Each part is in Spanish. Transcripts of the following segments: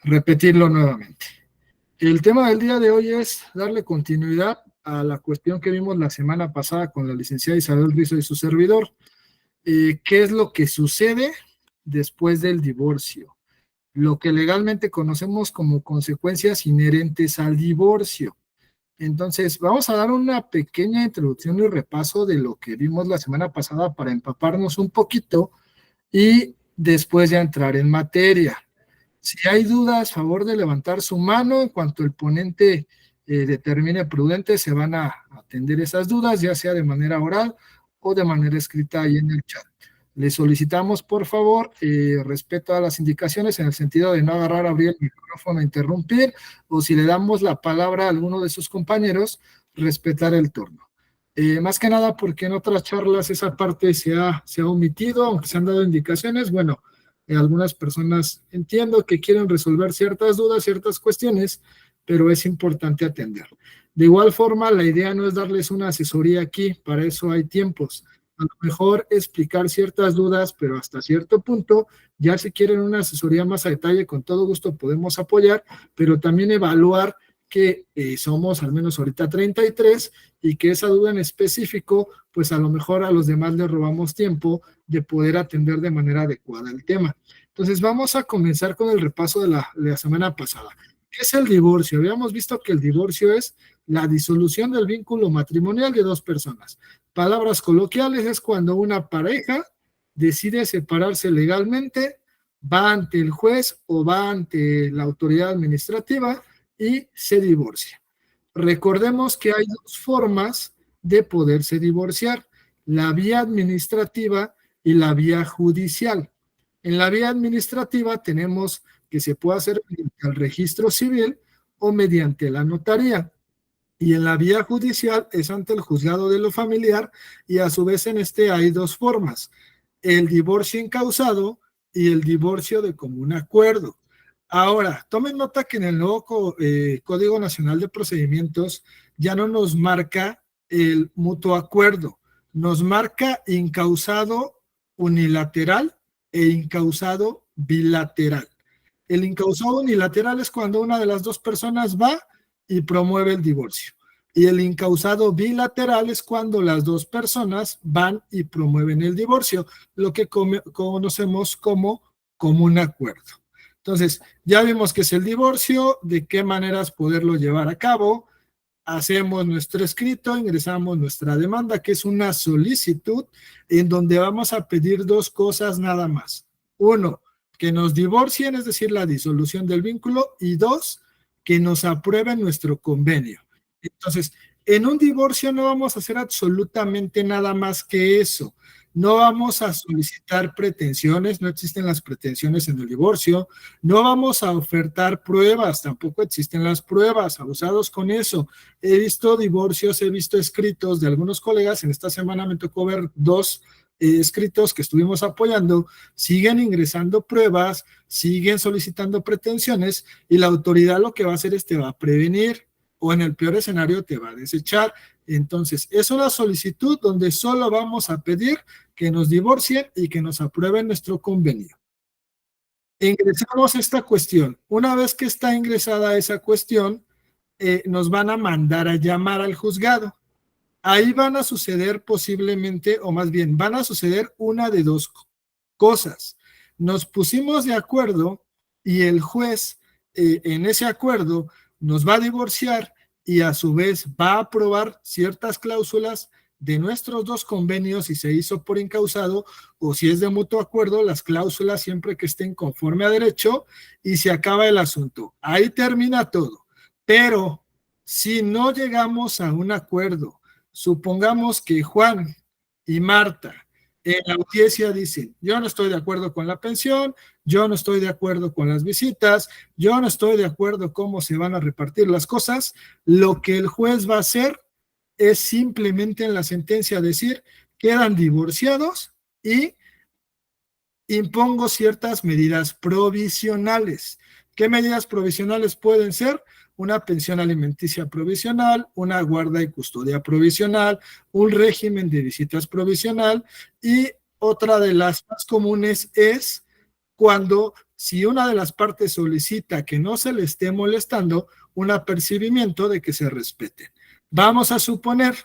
repetirlo nuevamente. El tema del día de hoy es darle continuidad a la cuestión que vimos la semana pasada con la licenciada Isabel Rizo y su servidor. ¿Qué es lo que sucede después del divorcio? Lo que legalmente conocemos como consecuencias inherentes al divorcio. Entonces, vamos a dar una pequeña introducción y repaso de lo que vimos la semana pasada para empaparnos un poquito y después ya entrar en materia. Si hay dudas, favor de levantar su mano. En cuanto el ponente determine prudente, se van a atender esas dudas, ya sea de manera oral o de manera escrita ahí en el chat. Le solicitamos, por favor, respeto a las indicaciones en el sentido de no agarrar, abrir el micrófono, interrumpir, o si le damos la palabra a alguno de sus compañeros, respetar el turno. Más que nada porque en otras charlas esa parte se ha omitido, aunque se han dado indicaciones. Bueno, algunas personas entiendo que quieren resolver ciertas dudas, ciertas cuestiones, pero es importante atender. De igual forma, la idea no es darles una asesoría aquí, para eso hay tiempos. A lo mejor explicar ciertas dudas, pero hasta cierto punto, ya si quieren una asesoría más a detalle, con todo gusto podemos apoyar, pero también evaluar que somos al menos ahorita 33 y que esa duda en específico, pues a lo mejor a los demás les robamos tiempo de poder atender de manera adecuada el tema. Entonces vamos a comenzar con el repaso de la semana pasada. ¿Qué es el divorcio? Habíamos visto que el divorcio es la disolución del vínculo matrimonial de dos personas. Palabras coloquiales es cuando una pareja decide separarse legalmente, va ante el juez o va ante la autoridad administrativa y se divorcia. Recordemos que hay dos formas de poderse divorciar, la vía administrativa y la vía judicial. En la vía administrativa tenemos que se puede hacer mediante el registro civil o mediante la notaría. Y en la vía judicial es ante el juzgado de lo familiar y a su vez en este hay dos formas, el divorcio incausado y el divorcio de común acuerdo. Ahora, tomen nota que en el nuevo Código Nacional de Procedimientos ya no nos marca el mutuo acuerdo, nos marca incausado unilateral e incausado bilateral. El incausado unilateral es cuando una de las dos personas va y promueve el divorcio. Y el incausado bilateral es cuando las dos personas van y promueven el divorcio, lo que conocemos como común acuerdo. Entonces, ya vimos qué es el divorcio, de qué maneras poderlo llevar a cabo. Hacemos nuestro escrito, ingresamos nuestra demanda, que es una solicitud en donde vamos a pedir dos cosas nada más. Uno, que nos divorcien, es decir, la disolución del vínculo, y dos, que nos aprueben nuestro convenio. Entonces, en un divorcio no vamos a hacer absolutamente nada más que eso. No vamos a solicitar pretensiones, no existen las pretensiones en el divorcio. No vamos a ofertar pruebas, tampoco existen las pruebas, abusados con eso. He visto divorcios, he visto escritos de algunos colegas, en esta semana me tocó ver dos escritos que estuvimos apoyando, siguen ingresando pruebas, siguen solicitando pretensiones y la autoridad lo que va a hacer es te va a prevenir o en el peor escenario te va a desechar. Entonces, es una solicitud donde solo vamos a pedir que nos divorcien y que nos aprueben nuestro convenio. Ingresamos esta cuestión. Una vez que está ingresada esa cuestión, nos van a mandar a llamar al juzgado. Ahí van a suceder posiblemente, o más bien, van a suceder una de dos cosas. Nos pusimos de acuerdo y el juez en ese acuerdo nos va a divorciar y a su vez va a aprobar ciertas cláusulas de nuestros dos convenios si se hizo por incausado o si es de mutuo acuerdo, las cláusulas siempre que estén conforme a derecho y se acaba el asunto. Ahí termina todo. Pero si no llegamos a un acuerdo, supongamos que Juan y Marta en la audiencia dicen, yo no estoy de acuerdo con la pensión, yo no estoy de acuerdo con las visitas, yo no estoy de acuerdo cómo se van a repartir las cosas, lo que el juez va a hacer es simplemente en la sentencia decir, quedan divorciados y impongo ciertas medidas provisionales. ¿Qué medidas provisionales pueden ser? Una pensión alimenticia provisional, una guarda y custodia provisional, un régimen de visitas provisional y otra de las más comunes es cuando si una de las partes solicita que no se le esté molestando, un apercibimiento de que se respete. Vamos a suponer,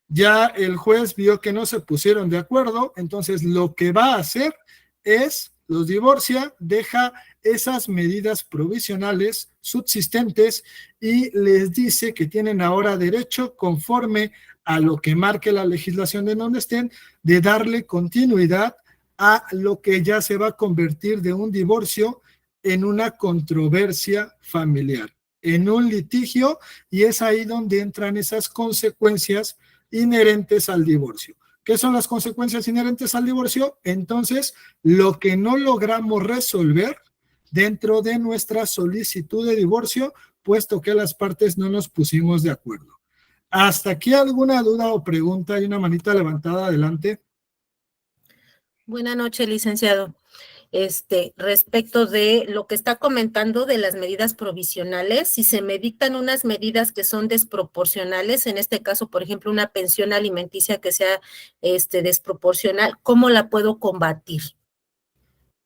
ya el juez vio que no se pusieron de acuerdo, entonces lo que va a hacer es los divorcia, deja esas medidas provisionales subsistentes y les dice que tienen ahora derecho, conforme a lo que marque la legislación de donde estén, de darle continuidad a lo que ya se va a convertir de un divorcio en una controversia familiar, en un litigio, y es ahí donde entran esas consecuencias inherentes al divorcio. ¿Qué son las consecuencias inherentes al divorcio? Entonces, lo que no logramos resolver dentro de nuestra solicitud de divorcio, puesto que las partes no nos pusimos de acuerdo. ¿Hasta aquí alguna duda o pregunta? Hay una manita levantada, adelante. Buenas noches, licenciado. Respecto de lo que está comentando de las medidas provisionales, si se me dictan unas medidas que son desproporcionales, en este caso, por ejemplo, una pensión alimenticia que sea desproporcional, ¿cómo la puedo combatir?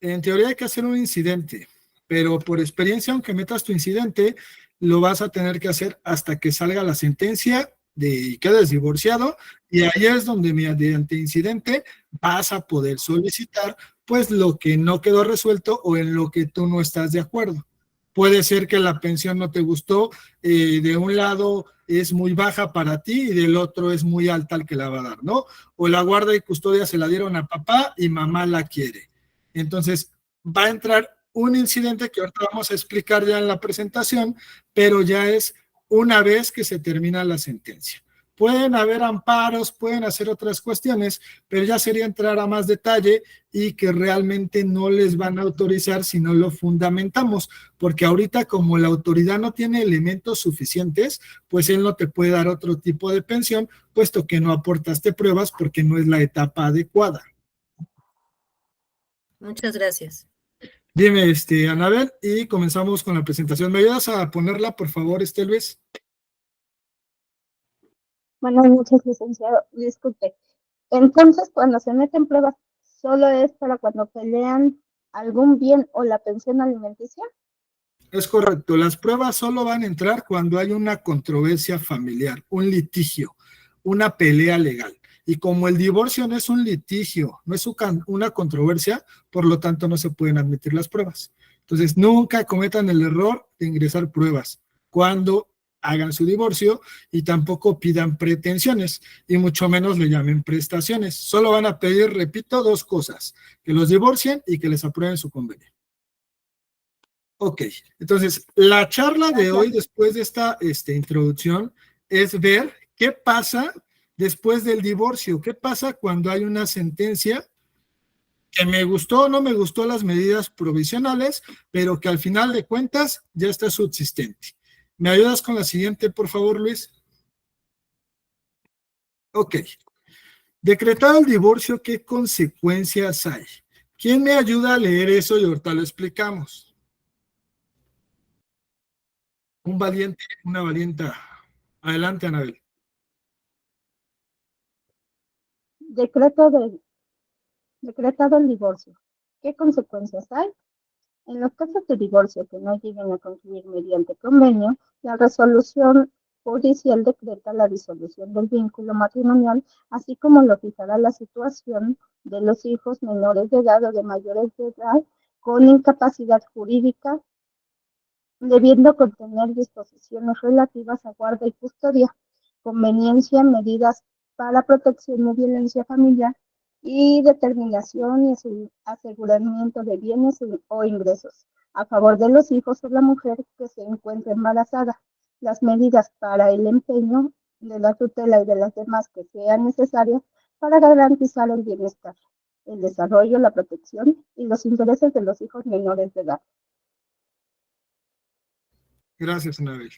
En teoría hay que hacer un incidente, pero por experiencia, aunque metas tu incidente, lo vas a tener que hacer hasta que salga la sentencia y quedes divorciado, y ahí es donde mediante incidente vas a poder solicitar pues lo que no quedó resuelto o en lo que tú no estás de acuerdo. Puede ser que la pensión no te gustó, de un lado es muy baja para ti y del otro es muy alta al que la va a dar, ¿no? O la guarda y custodia se la dieron a papá y mamá la quiere. Entonces va a entrar un incidente que ahorita vamos a explicar ya en la presentación, pero ya es una vez que se termina la sentencia. Pueden haber amparos, pueden hacer otras cuestiones, pero ya sería entrar a más detalle y que realmente no les van a autorizar si no lo fundamentamos, porque ahorita como la autoridad no tiene elementos suficientes, pues él no te puede dar otro tipo de pensión, puesto que no aportaste pruebas porque no es la etapa adecuada. Muchas gracias. Dime, Anabel, y comenzamos con la presentación. ¿Me ayudas a ponerla, por favor, Luis? Buenas noches, licenciado. Disculpe. Entonces, cuando se meten pruebas, ¿solo es para cuando pelean algún bien o la pensión alimenticia? Es correcto. Las pruebas solo van a entrar cuando hay una controversia familiar, un litigio, una pelea legal. Y como el divorcio no es un litigio, no es una controversia, por lo tanto no se pueden admitir las pruebas. Entonces, nunca cometan el error de ingresar pruebas cuando hagan su divorcio, y tampoco pidan pretensiones, y mucho menos le llamen prestaciones. Solo van a pedir, repito, dos cosas: que los divorcien y que les aprueben su convenio. Ok, entonces la charla de hoy, después de esta introducción, es ver qué pasa después del divorcio, qué pasa cuando hay una sentencia que me gustó o no me gustó las medidas provisionales, pero que al final de cuentas ya está subsistente. ¿Me ayudas con la siguiente, por favor, Luis? Ok. Decretado el divorcio, ¿qué consecuencias hay? ¿Quién me ayuda a leer eso y ahorita lo explicamos? Un valiente, una valienta. Adelante, Anabel. Decretado el divorcio. ¿Qué consecuencias hay? En los casos de divorcio que no lleguen a concluir mediante convenio, la resolución judicial decreta la disolución del vínculo matrimonial, así como lo fijará la situación de los hijos menores de edad o de mayores de edad con incapacidad jurídica, debiendo contener disposiciones relativas a guarda y custodia, conveniencia, medidas para protección de violencia familiar y determinación y aseguramiento de bienes o ingresos a favor de los hijos o la mujer que se encuentre embarazada, las medidas para el empeño de la tutela y de las demás que sean necesarias para garantizar el bienestar, el desarrollo, la protección y los intereses de los hijos menores de edad. Gracias, Anabel.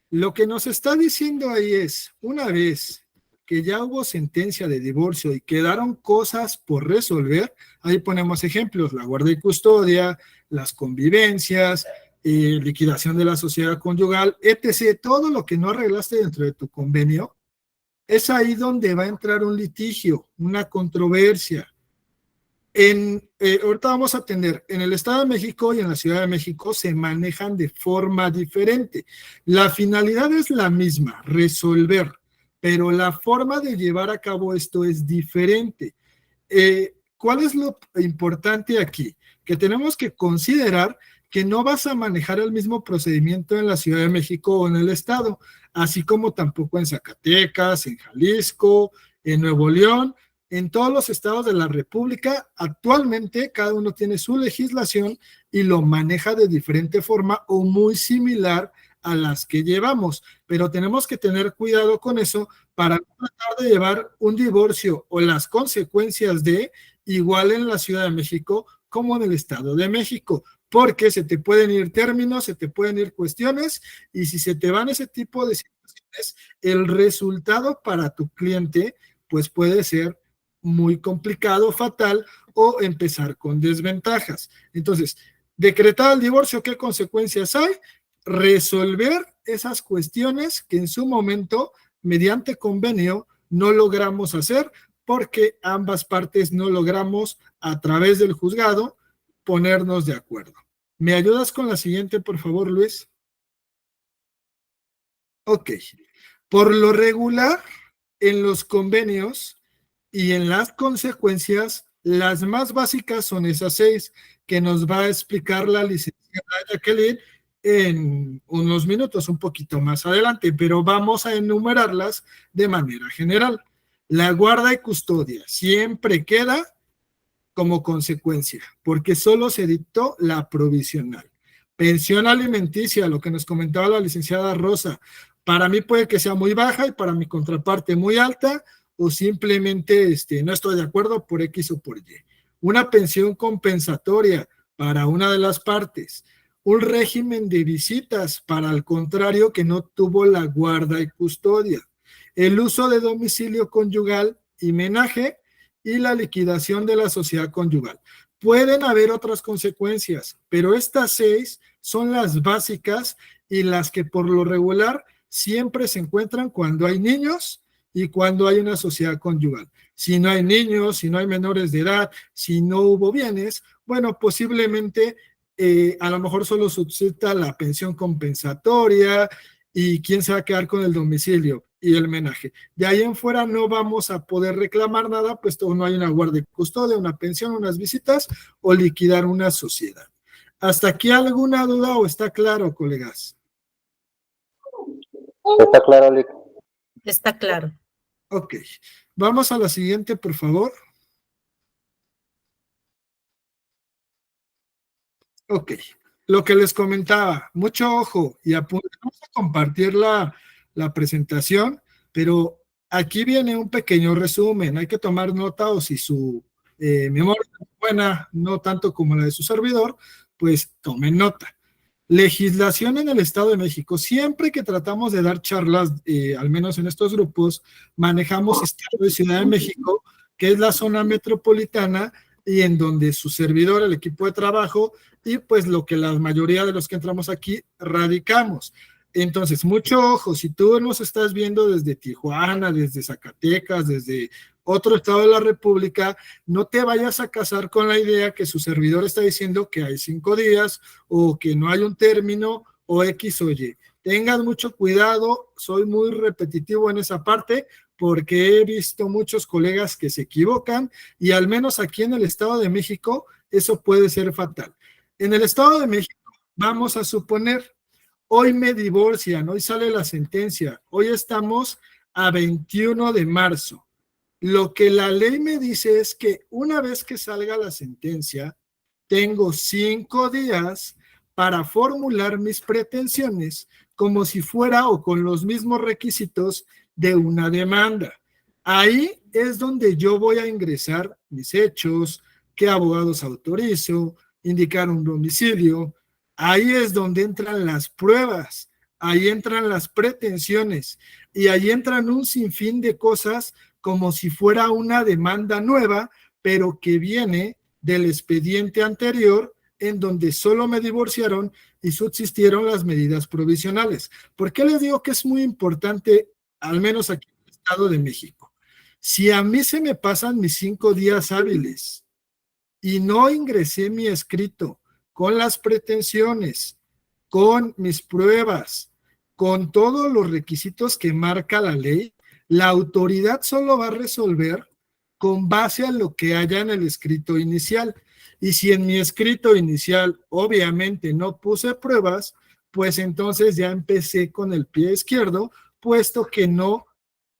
Lo que nos está diciendo ahí es, una vez que ya hubo sentencia de divorcio y quedaron cosas por resolver, ahí ponemos ejemplos: la guarda y custodia, las convivencias, liquidación de la sociedad conyugal, etc. Todo lo que no arreglaste dentro de tu convenio, es ahí donde va a entrar un litigio, una controversia. Ahorita vamos a atender, en el Estado de México y en la Ciudad de México se manejan de forma diferente. La finalidad es la misma, resolver, pero la forma de llevar a cabo esto es diferente. ¿Cuál es lo importante aquí? Que tenemos que considerar que no vas a manejar el mismo procedimiento en la Ciudad de México o en el Estado, así como tampoco en Zacatecas, en Jalisco, en Nuevo León. En todos los estados de la República, actualmente cada uno tiene su legislación y lo maneja de diferente forma o muy similar a las que llevamos, pero tenemos que tener cuidado con eso para no tratar de llevar un divorcio o las consecuencias de igual en la Ciudad de México como en el Estado de México, porque se te pueden ir términos, se te pueden ir cuestiones, y si se te van ese tipo de situaciones, el resultado para tu cliente pues puede ser muy complicado, fatal, o empezar con desventajas. Entonces, decretar el divorcio, ¿qué consecuencias hay? Resolver esas cuestiones que en su momento, mediante convenio, no logramos hacer porque ambas partes no logramos a través del juzgado ponernos de acuerdo. ¿Me ayudas con la siguiente, por favor, Luis? Ok. Por lo regular, en los convenios y en las consecuencias, las más básicas son esas 6 que nos va a explicar la licenciada Jacqueline en unos minutos, un poquito más adelante, pero vamos a enumerarlas de manera general. La guarda y custodia siempre queda como consecuencia, porque solo se dictó la provisional. Pensión alimenticia, lo que nos comentaba la licenciada Rosa, para mí puede que sea muy baja y para mi contraparte muy alta, o simplemente no estoy de acuerdo por X o por Y. Una pensión compensatoria para una de las partes. Un régimen de visitas para el contrario que no tuvo la guarda y custodia. El uso de domicilio conyugal y menaje y la liquidación de la sociedad conyugal. Pueden haber otras consecuencias, pero estas 6 son las básicas y las que por lo regular siempre se encuentran cuando hay niños y cuando hay una sociedad conyugal. Si no hay niños, si no hay menores de edad, si no hubo bienes, bueno, posiblemente a lo mejor solo subsista la pensión compensatoria y quién se va a quedar con el domicilio y el menaje. De ahí en fuera no vamos a poder reclamar nada, puesto no hay una guarda y custodia, una pensión, unas visitas o liquidar una sociedad. ¿Hasta aquí alguna duda o está claro, colegas? Está claro, Lick. Está claro. Ok, vamos a la siguiente, por favor. Ok, lo que les comentaba, mucho ojo y vamos a compartir la presentación, pero aquí viene un pequeño resumen, hay que tomar nota o si su memoria es buena, no tanto como la de su servidor, pues tomen nota. Legislación en el Estado de México. Siempre que tratamos de dar charlas, al menos en estos grupos, manejamos Estado de Ciudad de México, que es la zona metropolitana y en donde su servidor, el equipo de trabajo y pues lo que la mayoría de los que entramos aquí radicamos. Entonces, mucho ojo, si tú nos estás viendo desde Tijuana, desde Zacatecas, desde otro estado de la República, no te vayas a casar con la idea que su servidor está diciendo que hay 5 días o que no hay un término o X o Y. Tengan mucho cuidado, soy muy repetitivo en esa parte porque he visto muchos colegas que se equivocan y al menos aquí en el Estado de México eso puede ser fatal. En el Estado de México, vamos a suponer, hoy me divorcian, hoy sale la sentencia, hoy estamos a 21 de marzo. Lo que la ley me dice es que una vez que salga la sentencia, tengo 5 días para formular mis pretensiones como si fuera o con los mismos requisitos de una demanda. Ahí es donde yo voy a ingresar mis hechos, qué abogados autorizo, indicar un domicilio. Ahí es donde entran las pruebas, ahí entran las pretensiones y ahí entran un sinfín de cosas como si fuera una demanda nueva, pero que viene del expediente anterior en donde solo me divorciaron y subsistieron las medidas provisionales. ¿Por qué les digo que es muy importante, al menos aquí en el Estado de México? Si a mí se me pasan mis 5 días hábiles y no ingresé mi escrito con las pretensiones, con mis pruebas, con todos los requisitos que marca la ley, la autoridad solo va a resolver con base a lo que haya en el escrito inicial. Y si en mi escrito inicial obviamente no puse pruebas, pues entonces ya empecé con el pie izquierdo, puesto que no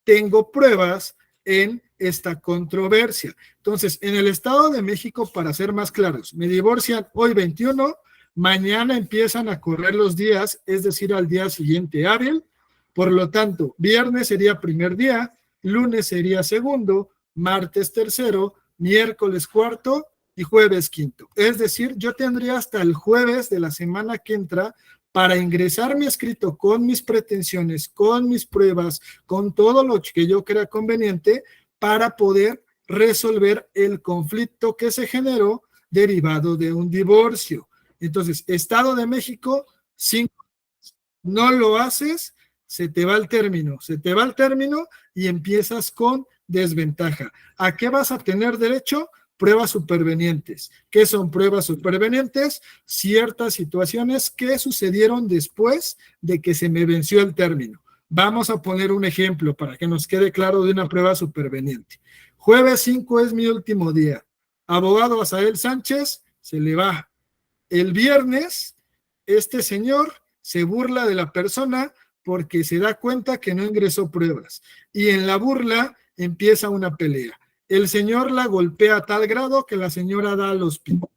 tengo pruebas en esta controversia. Entonces, en el Estado de México, para ser más claros, me divorcian hoy 21, mañana empiezan a correr los días, es decir, al día siguiente hábil. Por lo tanto, viernes sería primer día, lunes sería segundo, martes tercero, miércoles cuarto y jueves quinto. Es decir, yo tendría hasta el jueves de la semana que entra para ingresar mi escrito con mis pretensiones, con mis pruebas, con todo lo que yo crea conveniente para poder resolver el conflicto que se generó derivado de un divorcio. Entonces, Estado de México, 5. No lo haces, se te va el término y empiezas con desventaja. ¿A qué vas a tener derecho? Pruebas supervenientes. ¿Qué son pruebas supervenientes? Ciertas situaciones que sucedieron después de que se me venció el término. Vamos a poner un ejemplo para que nos quede claro de una prueba superveniente. Jueves 5 es mi último día. Abogado Asael Sánchez se le va. El viernes, este señor se burla de la persona porque se da cuenta que no ingresó pruebas. Y en la burla empieza una pelea. El señor la golpea a tal grado que la señora da al hospital.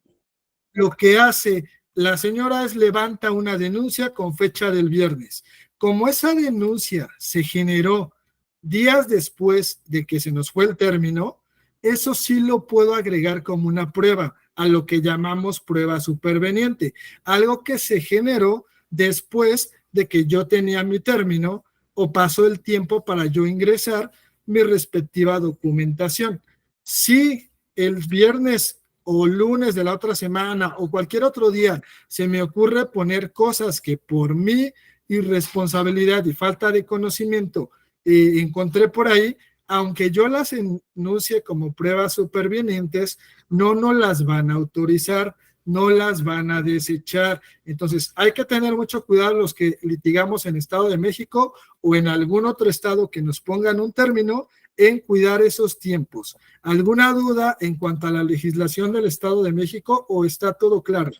Lo que hace la señora es levanta una denuncia con fecha del viernes. Como esa denuncia se generó días después de que se nos fue el término, eso sí lo puedo agregar como una prueba, a lo que llamamos prueba superveniente, algo que se generó después de que yo tenía mi término o pasó el tiempo para yo ingresar mi respectiva documentación. Si el viernes o lunes de la otra semana o cualquier otro día se me ocurre poner cosas que por mi irresponsabilidad y falta de conocimiento encontré por ahí, aunque yo las enuncie como pruebas supervenientes, no nos las van a autorizar, no las van a desechar. Entonces, hay que tener mucho cuidado los que litigamos en Estado de México o en algún otro estado que nos pongan un término en cuidar esos tiempos. ¿Alguna duda en cuanto a la legislación del Estado de México o está todo claro?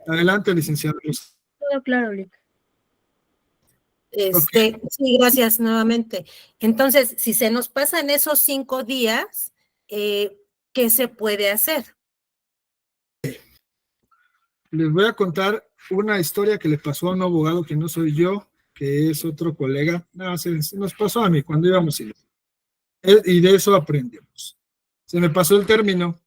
Adelante, licenciado. Todo claro, Lic. Sí, gracias nuevamente. Entonces, si se nos pasan esos 5 días, ¿qué se puede hacer? Les voy a contar una historia que le pasó a un abogado que no soy yo, que es otro colega. No, se nos pasó a mí cuando íbamos y de eso aprendemos. Se me pasó el término,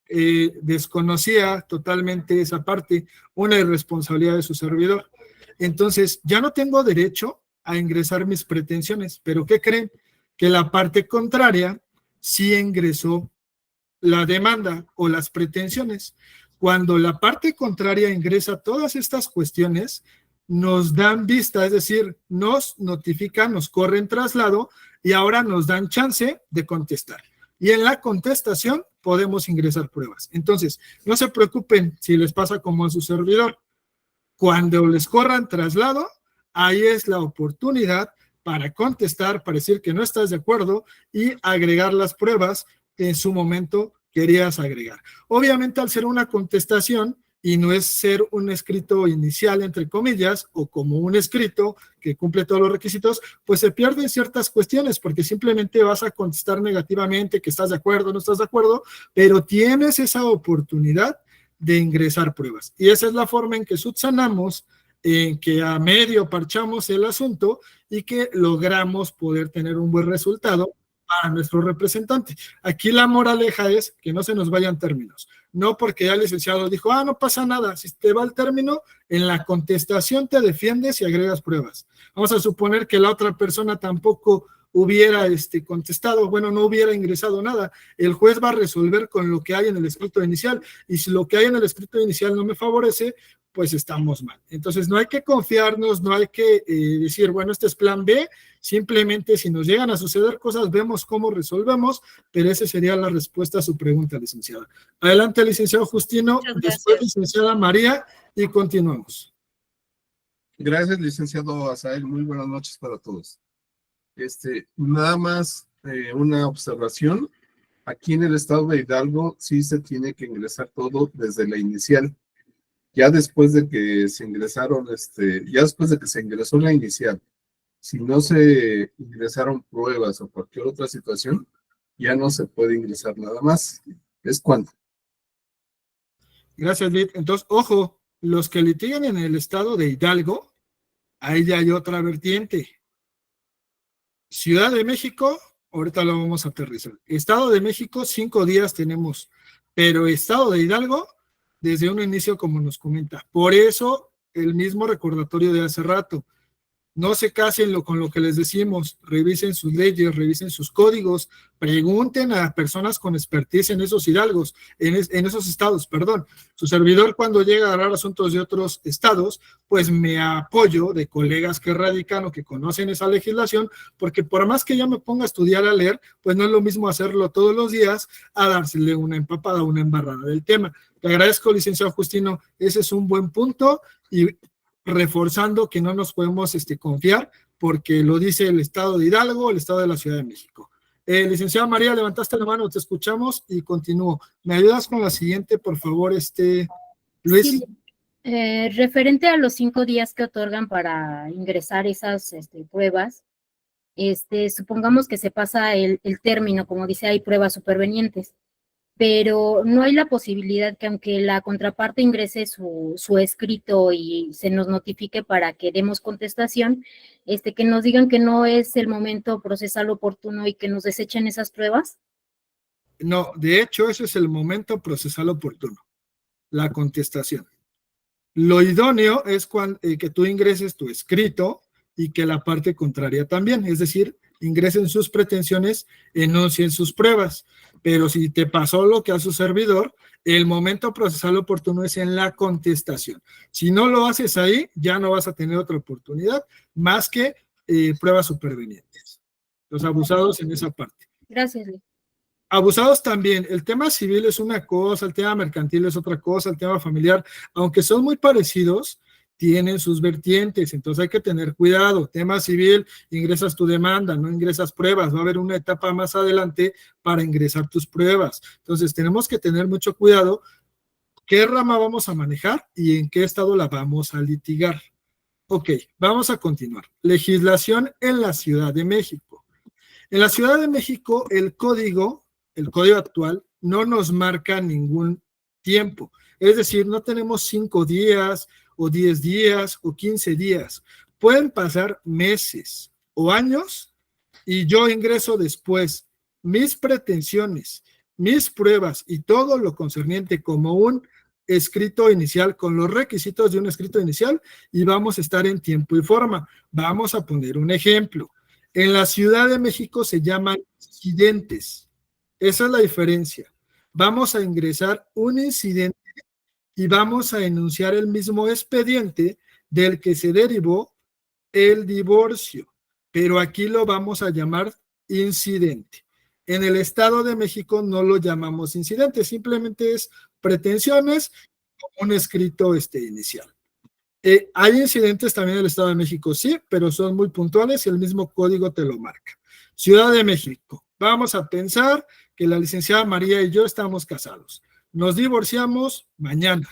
desconocía totalmente esa parte, una irresponsabilidad de su servidor. Entonces, ya no tengo derecho a ingresar mis pretensiones, pero ¿qué creen? Que la parte contraria sí ingresó la demanda o las pretensiones. Cuando la parte contraria ingresa todas estas cuestiones, nos dan vista, es decir, nos notifican, nos corren traslado y ahora nos dan chance de contestar. Y en la contestación podemos ingresar pruebas. Entonces, no se preocupen si les pasa como a su servidor. Cuando les corran traslado, ahí es la oportunidad para contestar, para decir que no estás de acuerdo y agregar las pruebas que en su momento querías agregar. Obviamente, al ser una contestación y no es ser un escrito inicial, entre comillas, o como un escrito que cumple todos los requisitos, pues se pierden ciertas cuestiones porque simplemente vas a contestar negativamente que estás de acuerdo, no estás de acuerdo, pero tienes esa oportunidad de ingresar pruebas. Y esa es la forma en que subsanamos, en que a medio parchamos el asunto y que logramos poder tener un buen resultado para nuestro representante. Aquí la moraleja es que no se nos vayan términos. No porque ya el licenciado dijo, no pasa nada, si te va el término, en la contestación te defiendes y agregas pruebas. Vamos a suponer que la otra persona tampoco hubiera contestado, bueno, no hubiera ingresado nada. El juez va a resolver con lo que hay en el escrito inicial, y si lo que hay en el escrito inicial no me favorece, pues estamos mal. Entonces no hay que confiarnos, no hay que decir, bueno, este es plan B, simplemente si nos llegan a suceder cosas, vemos cómo resolvemos, pero esa sería la respuesta a su pregunta, licenciada. Adelante, licenciado Justino, después licenciada María, y continuamos. Gracias, licenciado Asael. Muy buenas noches para todos. Nada más una observación. Aquí en el estado de Hidalgo sí se tiene que ingresar todo desde la inicial. Ya después de que se ingresaron, ya después de que se ingresó la inicial, si no se ingresaron pruebas o cualquier otra situación, ya no se puede ingresar nada más. ¿Es cuánto? Gracias, Lid. Entonces, ojo, los que litigan en el estado de Hidalgo, ahí ya hay otra vertiente. Ciudad de México, ahorita lo vamos a aterrizar. Estado de México, 5 días tenemos, pero estado de Hidalgo, desde un inicio, como nos comenta. Por eso, el mismo recordatorio de hace rato. No se casen con lo que les decimos, revisen sus leyes, revisen sus códigos, pregunten a personas con expertise en esos hidalgos, en esos estados, perdón. Su servidor, cuando llega a hablar asuntos de otros estados, pues me apoyo de colegas que radican o que conocen esa legislación, porque por más que yo me ponga a estudiar, a leer, pues no es lo mismo hacerlo todos los días a dársele una empapada, una embarrada del tema. Te agradezco, licenciado Justino, ese es un buen punto, y reforzando que no nos podemos confiar, porque lo dice el estado de Hidalgo, el estado de la Ciudad de México. Licenciada María, levantaste la mano, te escuchamos y continúo. ¿Me ayudas con la siguiente, por favor, Luis? Sí, referente a los 5 días que otorgan para ingresar esas pruebas, supongamos que se pasa el término, como dice, hay pruebas supervenientes, pero no hay la posibilidad que aunque la contraparte ingrese su escrito y se nos notifique para que demos contestación, que nos digan que no es el momento procesal oportuno y que nos desechen esas pruebas. No, de hecho, ese es el momento procesal oportuno, la contestación. Lo idóneo es que tú ingreses tu escrito y que la parte contraria también, es decir, ingresen sus pretensiones, enuncien sus pruebas. Pero si te pasó lo que a su servidor, el momento procesal oportuno es en la contestación. Si no lo haces ahí, ya no vas a tener otra oportunidad más que pruebas supervenientes. Los abusados en esa parte. Gracias, Luis. Abusados también. El tema civil es una cosa, el tema mercantil es otra cosa, el tema familiar, aunque son muy parecidos, tienen sus vertientes, entonces hay que tener cuidado. Tema civil, ingresas tu demanda, no ingresas pruebas, va a haber una etapa más adelante para ingresar tus pruebas. Entonces tenemos que tener mucho cuidado qué rama vamos a manejar y en qué estado la vamos a litigar. Ok, vamos a continuar. Legislación en la Ciudad de México. En la Ciudad de México el código actual no nos marca ningún tiempo, es decir, no tenemos 5 días, o 10 días, o 15 días. Pueden pasar meses o años y yo ingreso después mis pretensiones, mis pruebas y todo lo concerniente como un escrito inicial, con los requisitos de un escrito inicial, y vamos a estar en tiempo y forma. Vamos a poner un ejemplo. En la Ciudad de México se llaman incidentes. Esa es la diferencia. Vamos a ingresar un incidente y vamos a enunciar el mismo expediente del que se derivó el divorcio, pero aquí lo vamos a llamar incidente. En el Estado de México no lo llamamos incidente, simplemente es pretensiones con un escrito inicial. Hay incidentes también en el Estado de México, sí, pero son muy puntuales y el mismo código te lo marca. Ciudad de México, vamos a pensar que la licenciada María y yo estamos casados. Nos divorciamos mañana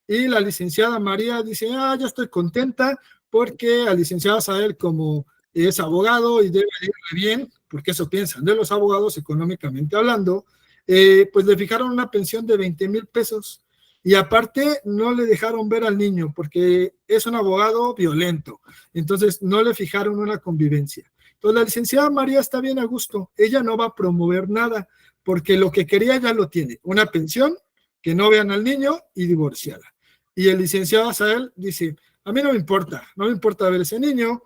y la licenciada María dice, ya estoy contenta porque al licenciado Asael, como es abogado y debe irle bien, porque eso piensan de los abogados económicamente hablando, pues le fijaron una pensión de 20,000 pesos y aparte no le dejaron ver al niño porque es un abogado violento, entonces no le fijaron una convivencia. Entonces la licenciada María está bien a gusto, ella no va a promover nada porque lo que quería ya lo tiene, una pensión, que no vean al niño y divorciada. Y el licenciado Asael dice, a mí no me importa ver ese niño,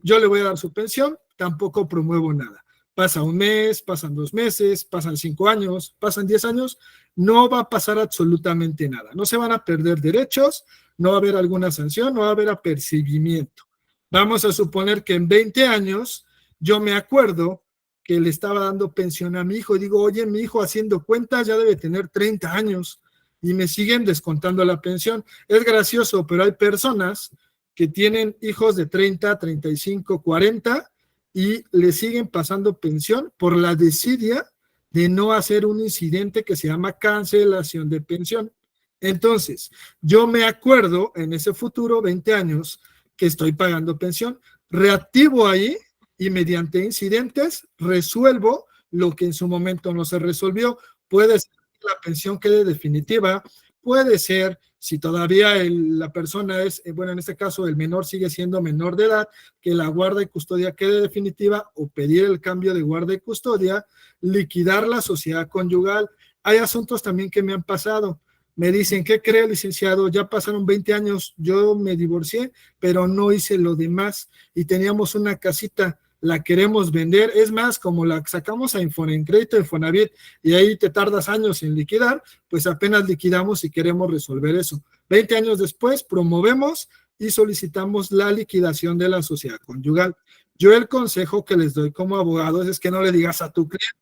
yo le voy a dar su pensión, tampoco promuevo nada. Pasa un mes, pasan 2 meses, pasan 5 años, pasan 10 años, no va a pasar absolutamente nada. No se van a perder derechos, no va a haber alguna sanción, no va a haber apercibimiento. Vamos a suponer que en 20 años yo me acuerdo que le estaba dando pensión a mi hijo y digo, oye, mi hijo haciendo cuentas ya debe tener 30 años y me siguen descontando la pensión. Es gracioso, pero hay personas que tienen hijos de 30, 35, 40 y le siguen pasando pensión por la desidia de no hacer un incidente que se llama cancelación de pensión. Entonces, yo me acuerdo en ese futuro, 20 años, que estoy pagando pensión, reactivo ahí y mediante incidentes resuelvo lo que en su momento no se resolvió. Puede ser que la pensión quede definitiva, puede ser, si todavía la persona es, bueno, en este caso el menor sigue siendo menor de edad, que la guarda y custodia quede definitiva o pedir el cambio de guarda y custodia, liquidar la sociedad conyugal. Hay asuntos también que me han pasado. Me dicen, ¿qué cree, licenciado? Ya pasaron 20 años, yo me divorcié, pero no hice lo demás y teníamos una casita, la queremos vender. Es más, como la sacamos a en crédito de Infonavit y ahí te tardas años en liquidar, pues apenas liquidamos y queremos resolver eso. 20 años después, promovemos y solicitamos la liquidación de la sociedad conyugal. Yo el consejo que les doy como abogados es que no le digas a tu cliente,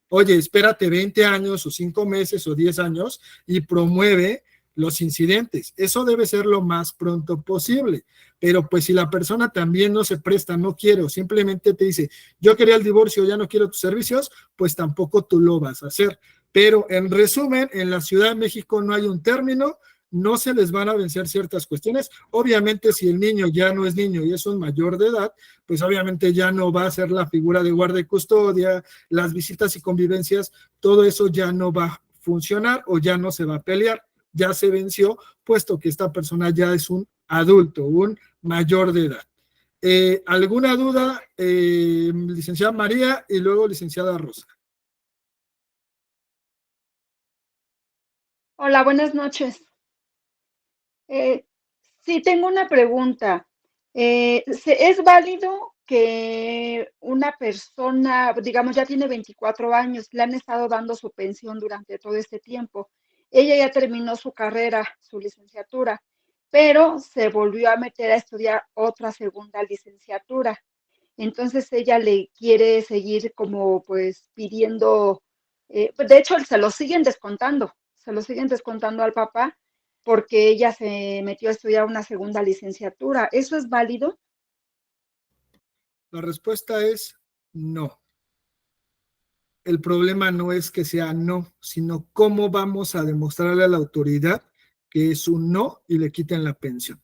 oye, espérate 20 años o 5 meses o 10 años y promueve los incidentes. Eso debe ser lo más pronto posible. Pero pues si la persona también no se presta, no quiere o simplemente te dice, yo quería el divorcio, ya no quiero tus servicios, pues tampoco tú lo vas a hacer. Pero en resumen, en la Ciudad de México no hay un término, no se les van a vencer ciertas cuestiones. Obviamente, si el niño ya no es niño y es un mayor de edad, pues obviamente ya no va a ser la figura de guarda y custodia, las visitas y convivencias, todo eso ya no va a funcionar o ya no se va a pelear, ya se venció, puesto que esta persona ya es un adulto, un mayor de edad. ¿Alguna duda, licenciada María y luego licenciada Rosa? Hola, buenas noches. Sí, tengo una pregunta. ¿Es válido que una persona, digamos, ya tiene 24 años, le han estado dando su pensión durante todo este tiempo? Ella ya terminó su carrera, su licenciatura, pero se volvió a meter a estudiar otra segunda licenciatura. Entonces ella le quiere seguir como pues pidiendo, de hecho se lo siguen descontando al papá porque ella se metió a estudiar una segunda licenciatura. ¿Eso es válido? La respuesta es no. El problema no es que sea no, sino cómo vamos a demostrarle a la autoridad que es un no y le quiten la pensión.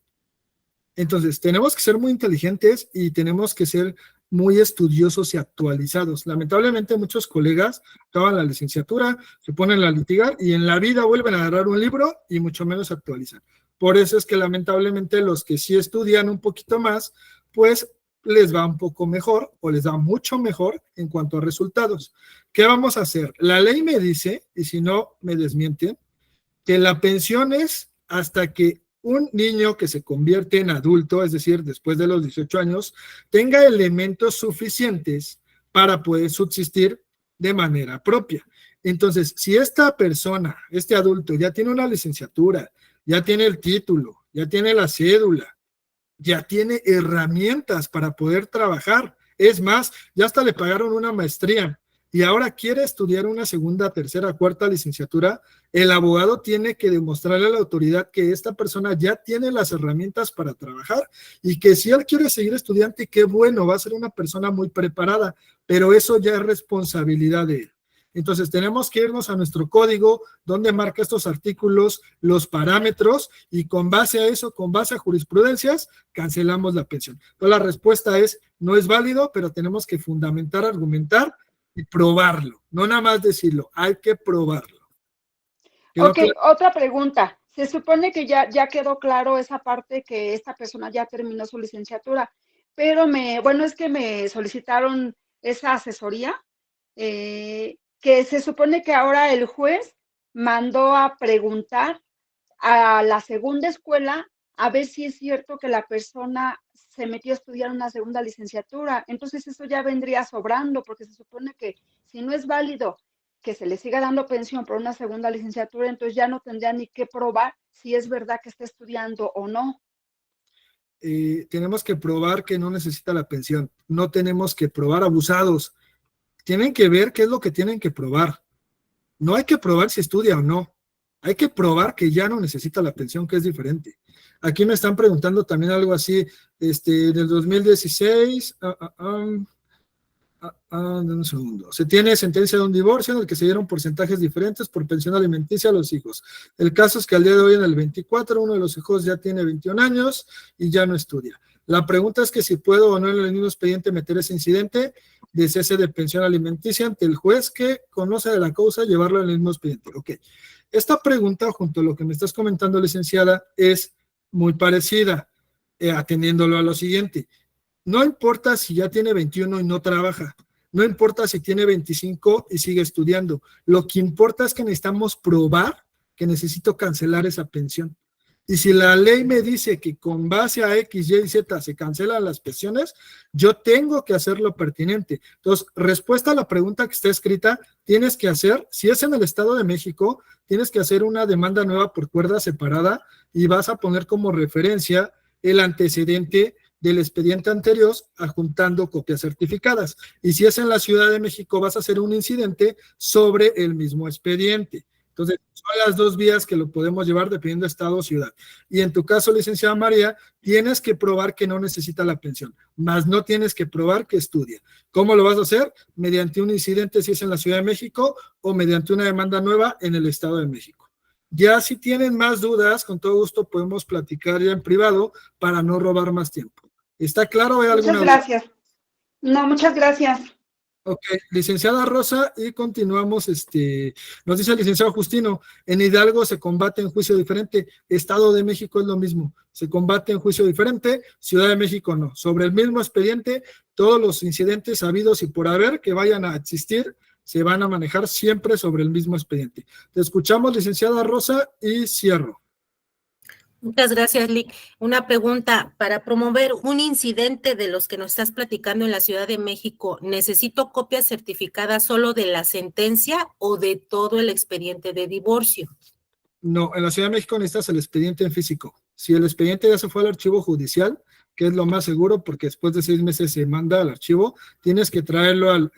Entonces, tenemos que ser muy inteligentes y tenemos que ser muy estudiosos y actualizados. Lamentablemente, muchos colegas acaban la licenciatura, se ponen a litigar y en la vida vuelven a agarrar un libro y mucho menos se actualizan. Por eso es que lamentablemente los que sí estudian un poquito más, pues les va un poco mejor o les va mucho mejor en cuanto a resultados. ¿Qué vamos a hacer? La ley me dice, y si no me desmienten, que la pensión es hasta que un niño que se convierte en adulto, es decir, después de los 18 años, tenga elementos suficientes para poder subsistir de manera propia. Entonces, si esta persona, este adulto, ya tiene una licenciatura, ya tiene el título, ya tiene la cédula, ya tiene herramientas para poder trabajar, es más, ya hasta le pagaron una maestría y ahora quiere estudiar una segunda, tercera, cuarta licenciatura, el abogado tiene que demostrarle a la autoridad que esta persona ya tiene las herramientas para trabajar y que si él quiere seguir estudiante, qué bueno, va a ser una persona muy preparada, pero eso ya es responsabilidad de él. Entonces tenemos que irnos a nuestro código donde marca estos artículos, los parámetros y con base a eso, con base a jurisprudencias, cancelamos la pensión. Entonces la respuesta es, no es válido, pero tenemos que fundamentar, argumentar y probarlo. No nada más decirlo, hay que probarlo. Ok, otra pregunta. Se supone que ya quedó claro esa parte que esta persona ya terminó su licenciatura, pero bueno, es que me solicitaron esa asesoría, que se supone que ahora el juez mandó a preguntar a la segunda escuela a ver si es cierto que la persona se metió a estudiar una segunda licenciatura. Entonces eso ya vendría sobrando, porque se supone que si no es válido que se le siga dando pensión por una segunda licenciatura, entonces ya no tendría ni que probar si es verdad que está estudiando o no. Tenemos que probar que no necesita la pensión, no tenemos que probar abusados, tienen que ver qué es lo que tienen que probar, no hay que probar si estudia o no, hay que probar que ya no necesita la pensión, que es diferente. Aquí me están preguntando también algo así, del 2016, un segundo. Se tiene sentencia de un divorcio en el que se dieron porcentajes diferentes por pensión alimenticia a los hijos. El caso es que al día de hoy, en el 24, uno de los hijos ya tiene 21 años y ya no estudia. La pregunta es que si puedo o no en el mismo expediente meter ese incidente de cese de pensión alimenticia ante el juez que conoce de la causa, llevarlo en el mismo expediente. Ok. Esta pregunta, junto a lo que me estás comentando, licenciada, es muy parecida, atendiéndolo a lo siguiente. No importa si ya tiene 21 y no trabaja, no importa si tiene 25 y sigue estudiando, lo que importa es que necesitamos probar que necesito cancelar esa pensión. Y si la ley me dice que con base a X, Y y Z se cancelan las pensiones, yo tengo que hacer lo pertinente. Entonces, respuesta a la pregunta que está escrita, tienes que hacer, si es en el Estado de México, tienes que hacer una demanda nueva por cuerda separada y vas a poner como referencia el antecedente del expediente anterior adjuntando copias certificadas. Y si es en la Ciudad de México, vas a hacer un incidente sobre el mismo expediente. Entonces, son las dos vías que lo podemos llevar dependiendo de estado o ciudad. Y en tu caso, licenciada María, tienes que probar que no necesita la pensión, más no tienes que probar que estudia. ¿Cómo lo vas a hacer? Mediante un incidente si es en la Ciudad de México o mediante una demanda nueva en el Estado de México. Ya si tienen más dudas, con todo gusto podemos platicar ya en privado para no robar más tiempo. ¿Está claro? ¿Hay alguna Muchas gracias. No, muchas gracias. Ok, licenciada Rosa, y continuamos, nos dice el licenciado Justino, en Hidalgo se combate en juicio diferente, Estado de México es lo mismo, se combate en juicio diferente, Ciudad de México no, sobre el mismo expediente, todos los incidentes habidos y por haber que vayan a existir, se van a manejar siempre sobre el mismo expediente. Te escuchamos, licenciada Rosa, y cierro. Muchas gracias, Lick. Una pregunta, para promover un incidente de los que nos estás platicando en la Ciudad de México, ¿necesito copia certificada solo de la sentencia o de todo el expediente de divorcio? No, en la Ciudad de México necesitas el expediente en físico. Si el expediente ya se fue al archivo judicial, que es lo más seguro porque después de 6 meses se manda al archivo, tienes que traerlo al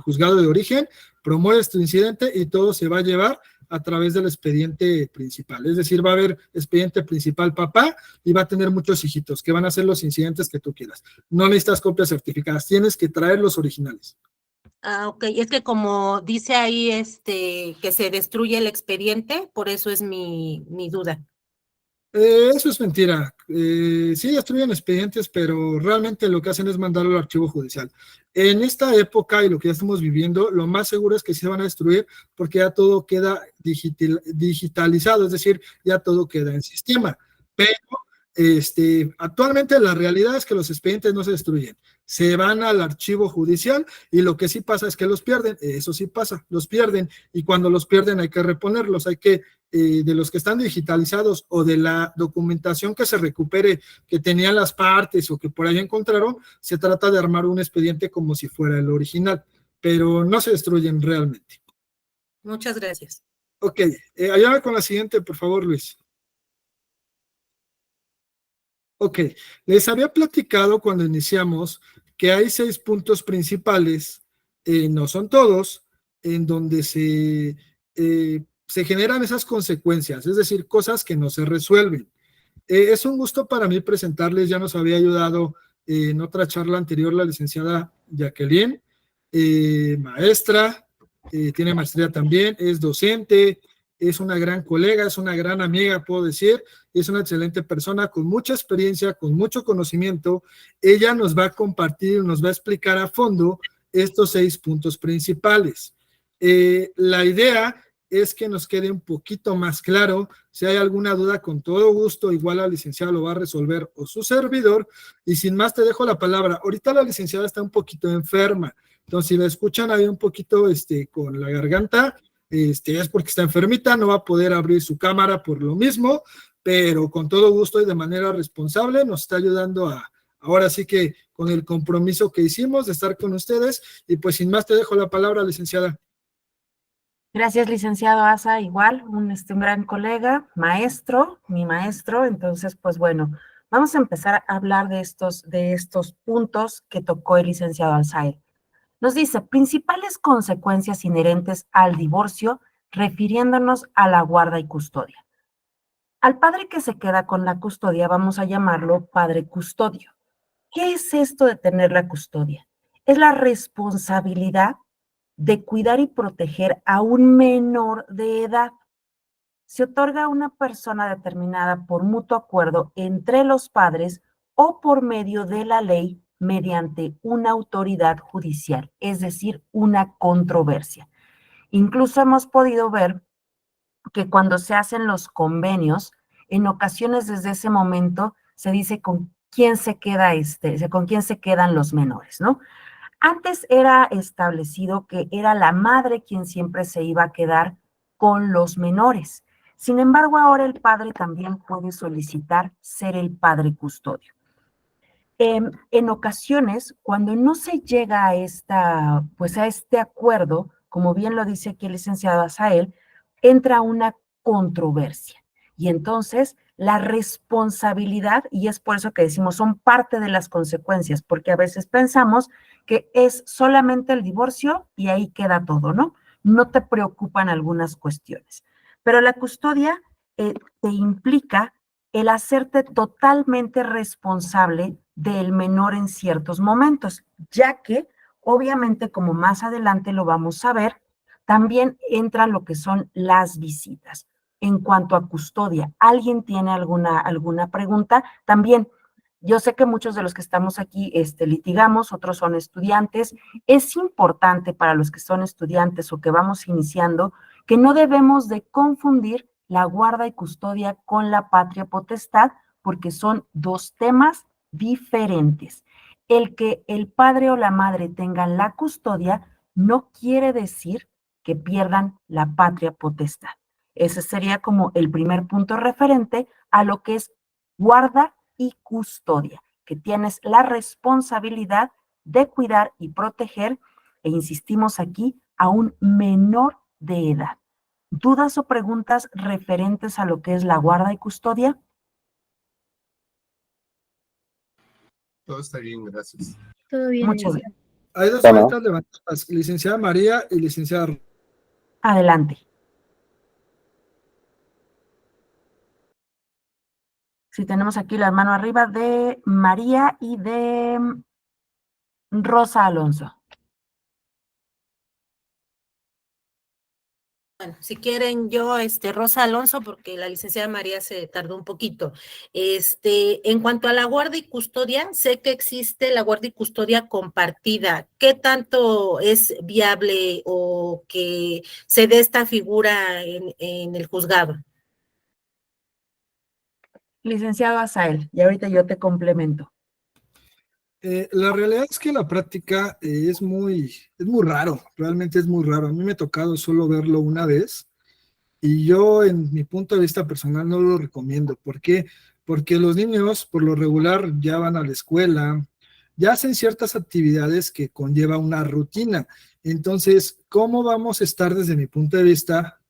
juzgado de origen, promueves tu incidente y todo se va a llevar a través del expediente principal. Es decir, va a haber expediente principal papá y va a tener muchos hijitos que van a hacer los incidentes que tú quieras. No necesitas copias certificadas, tienes que traer los originales. Ah, ok, es que como dice ahí que se destruye el expediente, por eso es mi duda. Eso es mentira. Sí destruyen expedientes, pero realmente lo que hacen es mandarlo al archivo judicial. En esta época y lo que ya estamos viviendo, lo más seguro es que sí se van a destruir porque ya todo queda digitalizado, es decir, ya todo queda en sistema. Pero actualmente la realidad es que los expedientes no se destruyen, se van al archivo judicial y lo que sí pasa es que los pierden, eso sí pasa, los pierden y cuando los pierden hay que reponerlos, hay que, de los que están digitalizados o de la documentación que se recupere que tenían las partes o que por ahí encontraron, se trata de armar un expediente como si fuera el original, pero no se destruyen realmente. Muchas gracias. Ok, ayúdame con la siguiente, por favor, Luis. Ok, les había platicado cuando iniciamos que hay 6 puntos principales, no son todos, en donde se generan esas consecuencias, es decir, cosas que no se resuelven. Es un gusto para mí presentarles, ya nos había ayudado en otra charla anterior la licenciada Jacqueline, maestra, tiene maestría también, es docente, es una gran colega, es una gran amiga, puedo decir, es una excelente persona con mucha experiencia, con mucho conocimiento. Ella nos va a compartir, nos va a explicar a fondo estos 6 puntos principales. La idea es que nos quede un poquito más claro. Si hay alguna duda, con todo gusto, igual la licenciada lo va a resolver o su servidor. Y sin más, te dejo la palabra. Ahorita la licenciada está un poquito enferma, entonces si la escuchan ahí un poquito con la garganta, es porque está enfermita, no va a poder abrir su cámara por lo mismo, pero con todo gusto y de manera responsable nos está ayudando ahora sí que con el compromiso que hicimos de estar con ustedes, y pues sin más te dejo la palabra, licenciada. Gracias, licenciado Asa, igual, un gran colega, maestro, mi maestro. Entonces, pues bueno, vamos a empezar a hablar de estos puntos que tocó el licenciado Alzair. Nos dice, principales consecuencias inherentes al divorcio, refiriéndonos a la guarda y custodia. Al padre que se queda con la custodia, vamos a llamarlo padre custodio. ¿Qué es esto de tener la custodia? Es la responsabilidad de cuidar y proteger a un menor de edad. Se otorga a una persona determinada por mutuo acuerdo entre los padres o por medio de la ley mediante una autoridad judicial, es decir, una controversia. Incluso hemos podido ver que cuando se hacen los convenios, en ocasiones desde ese momento se dice con quién se queda con quién se quedan los menores, ¿no? Antes era establecido que era la madre quien siempre se iba a quedar con los menores. Sin embargo, ahora el padre también puede solicitar ser el padre custodio. En ocasiones, cuando no se llega a este acuerdo, como bien lo dice aquí el licenciado Asael, entra una controversia. Y entonces la responsabilidad, y es por eso que decimos, son parte de las consecuencias, porque a veces pensamos que es solamente el divorcio y ahí queda todo, ¿no? No te preocupan algunas cuestiones. Pero la custodia te implica el hacerte totalmente responsable del menor en ciertos momentos, ya que, obviamente, como más adelante lo vamos a ver, también entran lo que son las visitas. En cuanto a custodia, ¿alguien tiene alguna pregunta? También, yo sé que muchos de los que estamos aquí litigamos, otros son estudiantes. Es importante para los que son estudiantes o que vamos iniciando que no debemos de confundir la guarda y custodia con la patria potestad, porque son dos temas diferentes. El que el padre o la madre tengan la custodia no quiere decir que pierdan la patria potestad. Ese sería como el primer punto referente a lo que es guarda y custodia, que tienes la responsabilidad de cuidar y proteger, e insistimos aquí, a un menor de edad. ¿Dudas o preguntas referentes a lo que es la guarda y custodia? Todo está bien, gracias. Todo bien. Muchas gracias. Hay dos manitas levantadas, licenciada María y licenciada. Adelante. Sí, tenemos aquí la mano arriba de María y de Rosa Alonso. Bueno, si quieren yo, Rosa Alonso, porque la licenciada María se tardó un poquito. En cuanto a la guarda y custodia, sé que existe la guarda y custodia compartida. ¿Qué tanto es viable o que se dé esta figura en el juzgado? Licenciado Asael, y ahorita yo te complemento. La realidad es que la práctica es muy raro, realmente es muy raro. A mí me ha tocado solo verlo una vez y yo en mi punto de vista personal no lo recomiendo. ¿Por qué? Porque los niños por lo regular ya van a la escuela, ya hacen ciertas actividades que conlleva una rutina. Entonces, ¿cómo vamos a estar desde mi punto de vista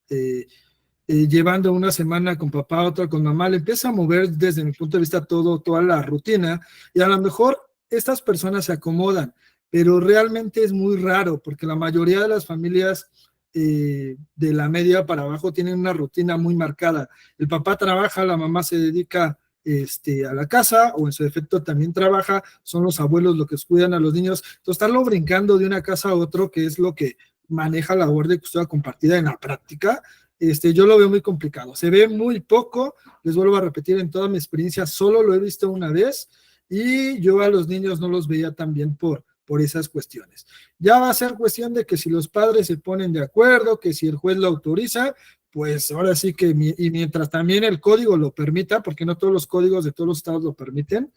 llevando una semana con papá, otra con mamá? Le empieza a mover desde mi punto de vista toda la rutina y a lo mejor estas personas se acomodan, pero realmente es muy raro porque la mayoría de las familias de la media para abajo tienen una rutina muy marcada. El papá trabaja, la mamá se dedica a la casa o en su defecto también trabaja, son los abuelos los que cuidan a los niños. Entonces, estarlo brincando de una casa a otro, que es lo que maneja la guardia y custodia compartida en la práctica, yo lo veo muy complicado. Se ve muy poco, les vuelvo a repetir, en toda mi experiencia solo lo he visto una vez, y yo a los niños no los veía tan bien por esas cuestiones. Ya va a ser cuestión de que si los padres se ponen de acuerdo, que si el juez lo autoriza, pues ahora sí que, y mientras también el código lo permita, porque no todos los códigos de todos los estados lo permiten,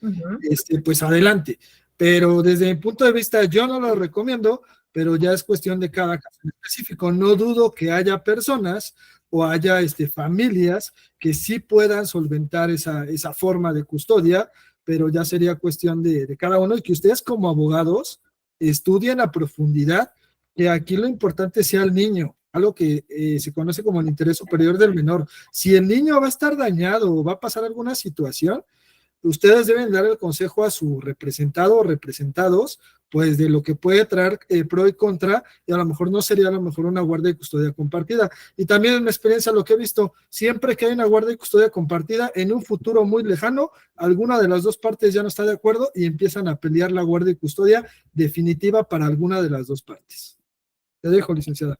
pues adelante. Pero desde mi punto de vista yo no lo recomiendo, pero ya es cuestión de cada caso en específico. No dudo que haya personas o haya familias que sí puedan solventar esa forma de custodia, pero ya sería cuestión de cada uno, y que ustedes como abogados estudien a profundidad, que aquí lo importante sea el niño, algo que se conoce como el interés superior del menor. Si el niño va a estar dañado o va a pasar alguna situación, ustedes deben dar el consejo a su representado o representados, pues de lo que puede traer pro y contra, y a lo mejor no sería a lo mejor una guardia y custodia compartida. Y también en mi experiencia lo que he visto, siempre que hay una guardia y custodia compartida, en un futuro muy lejano, alguna de las dos partes ya no está de acuerdo y empiezan a pelear la guardia y custodia definitiva para alguna de las dos partes. Te dejo, licenciada.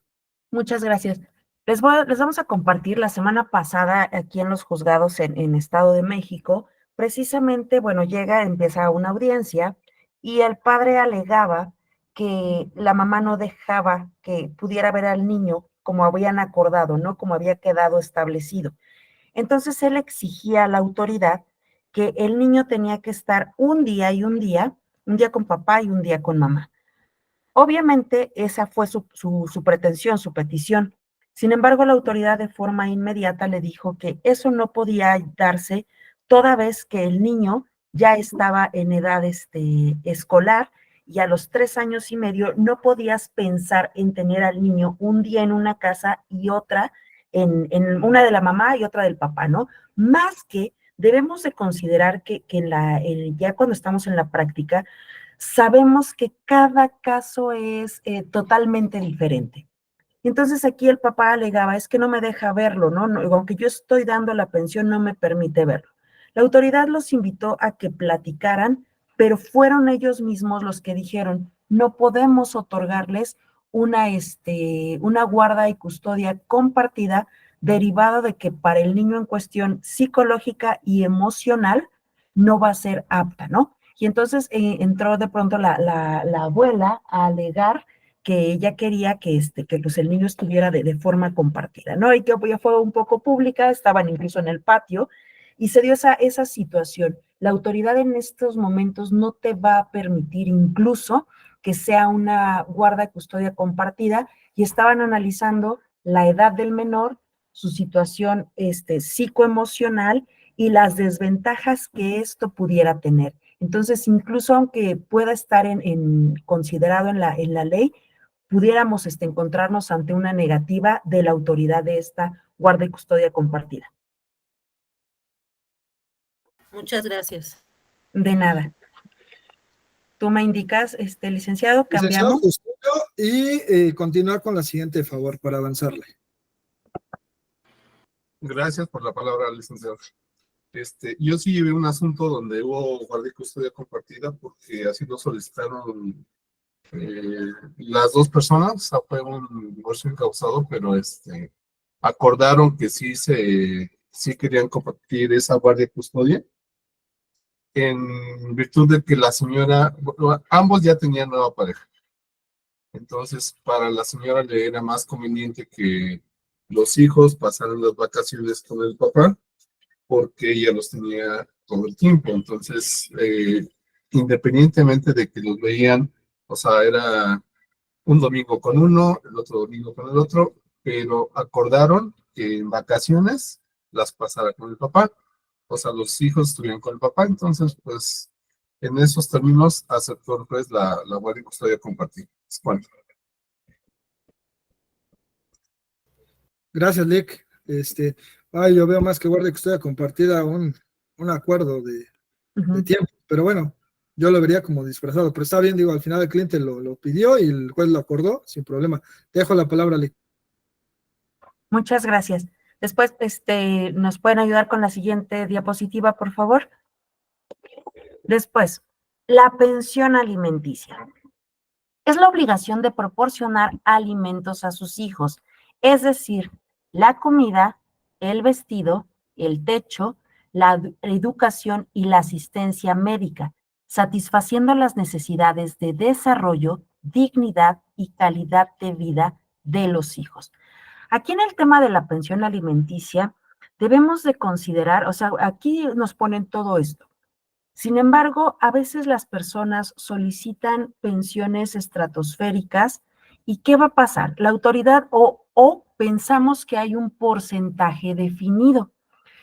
Muchas gracias. Les vamos a compartir la semana pasada aquí en los juzgados en Estado de México, precisamente, bueno, empieza una audiencia y el padre alegaba que la mamá no dejaba que pudiera ver al niño como habían acordado, ¿no? Como había quedado establecido. Entonces él exigía a la autoridad que el niño tenía que estar un día un día con papá y un día con mamá. Obviamente esa fue su pretensión, su petición. Sin embargo, la autoridad de forma inmediata le dijo que eso no podía darse toda vez que el niño ya estaba en edad escolar y a los 3 años y medio no podías pensar en tener al niño un día en una casa y otra en una de la mamá y otra del papá, ¿no? Más que debemos de considerar que ya cuando estamos en la práctica, sabemos que cada caso es totalmente diferente. Entonces aquí el papá alegaba, es que no me deja verlo, ¿no? Aunque yo estoy dando la pensión, no me permite verlo. La autoridad los invitó a que platicaran, pero fueron ellos mismos los que dijeron, no podemos otorgarles una guarda y custodia compartida derivada de que para el niño en cuestión psicológica y emocional no va a ser apta, ¿no? Y entonces entró de pronto la abuela a alegar que ella quería que pues el niño estuviera de forma compartida, ¿no? Y que ya fue un poco pública, estaban incluso en el patio, y se dio esa situación. La autoridad en estos momentos no te va a permitir incluso que sea una guarda y custodia compartida, y estaban analizando la edad del menor, su situación psicoemocional y las desventajas que esto pudiera tener. Entonces, incluso aunque pueda estar considerado en la ley, pudiéramos encontrarnos ante una negativa de la autoridad de esta guarda y custodia compartida. Muchas gracias. De nada. Tú me indicas, licenciado, Licenciado cambiamos. Justilio, y continuar con la siguiente, favor, para avanzarle. Gracias por la palabra, licenciado. Yo sí llevé un asunto donde hubo guardia y custodia compartida porque así lo solicitaron las dos personas. O sea, fue un divorcio incausado, pero acordaron que sí querían compartir esa guardia y custodia en virtud de que la señora, bueno, ambos ya tenían nueva pareja. Entonces, para la señora le era más conveniente que los hijos pasaran las vacaciones con el papá, porque ella los tenía todo el tiempo. Entonces, independientemente de que los veían, o sea, era un domingo con uno, el otro domingo con el otro, pero acordaron que en vacaciones las pasara con el papá, o sea, los hijos estuvieran con el papá. Entonces, pues, en esos términos aceptó el juez la guardia y custodia compartida. Bueno. Gracias, Lick. Yo veo más que guardia y custodia compartida un acuerdo de tiempo, pero bueno, yo lo vería como disfrazado, pero está bien, digo, al final el cliente lo pidió y el juez lo acordó, sin problema. Te dejo la palabra, Lick. Muchas gracias. Después, ¿nos pueden ayudar con la siguiente diapositiva, por favor? Después, la pensión alimenticia. Es la obligación de proporcionar alimentos a sus hijos, es decir, la comida, el vestido, el techo, la educación y la asistencia médica, satisfaciendo las necesidades de desarrollo, dignidad y calidad de vida de los hijos. Aquí en el tema de la pensión alimenticia, debemos de considerar, o sea, aquí nos ponen todo esto. Sin embargo, a veces las personas solicitan pensiones estratosféricas, ¿y qué va a pasar? La autoridad o pensamos que hay un porcentaje definido.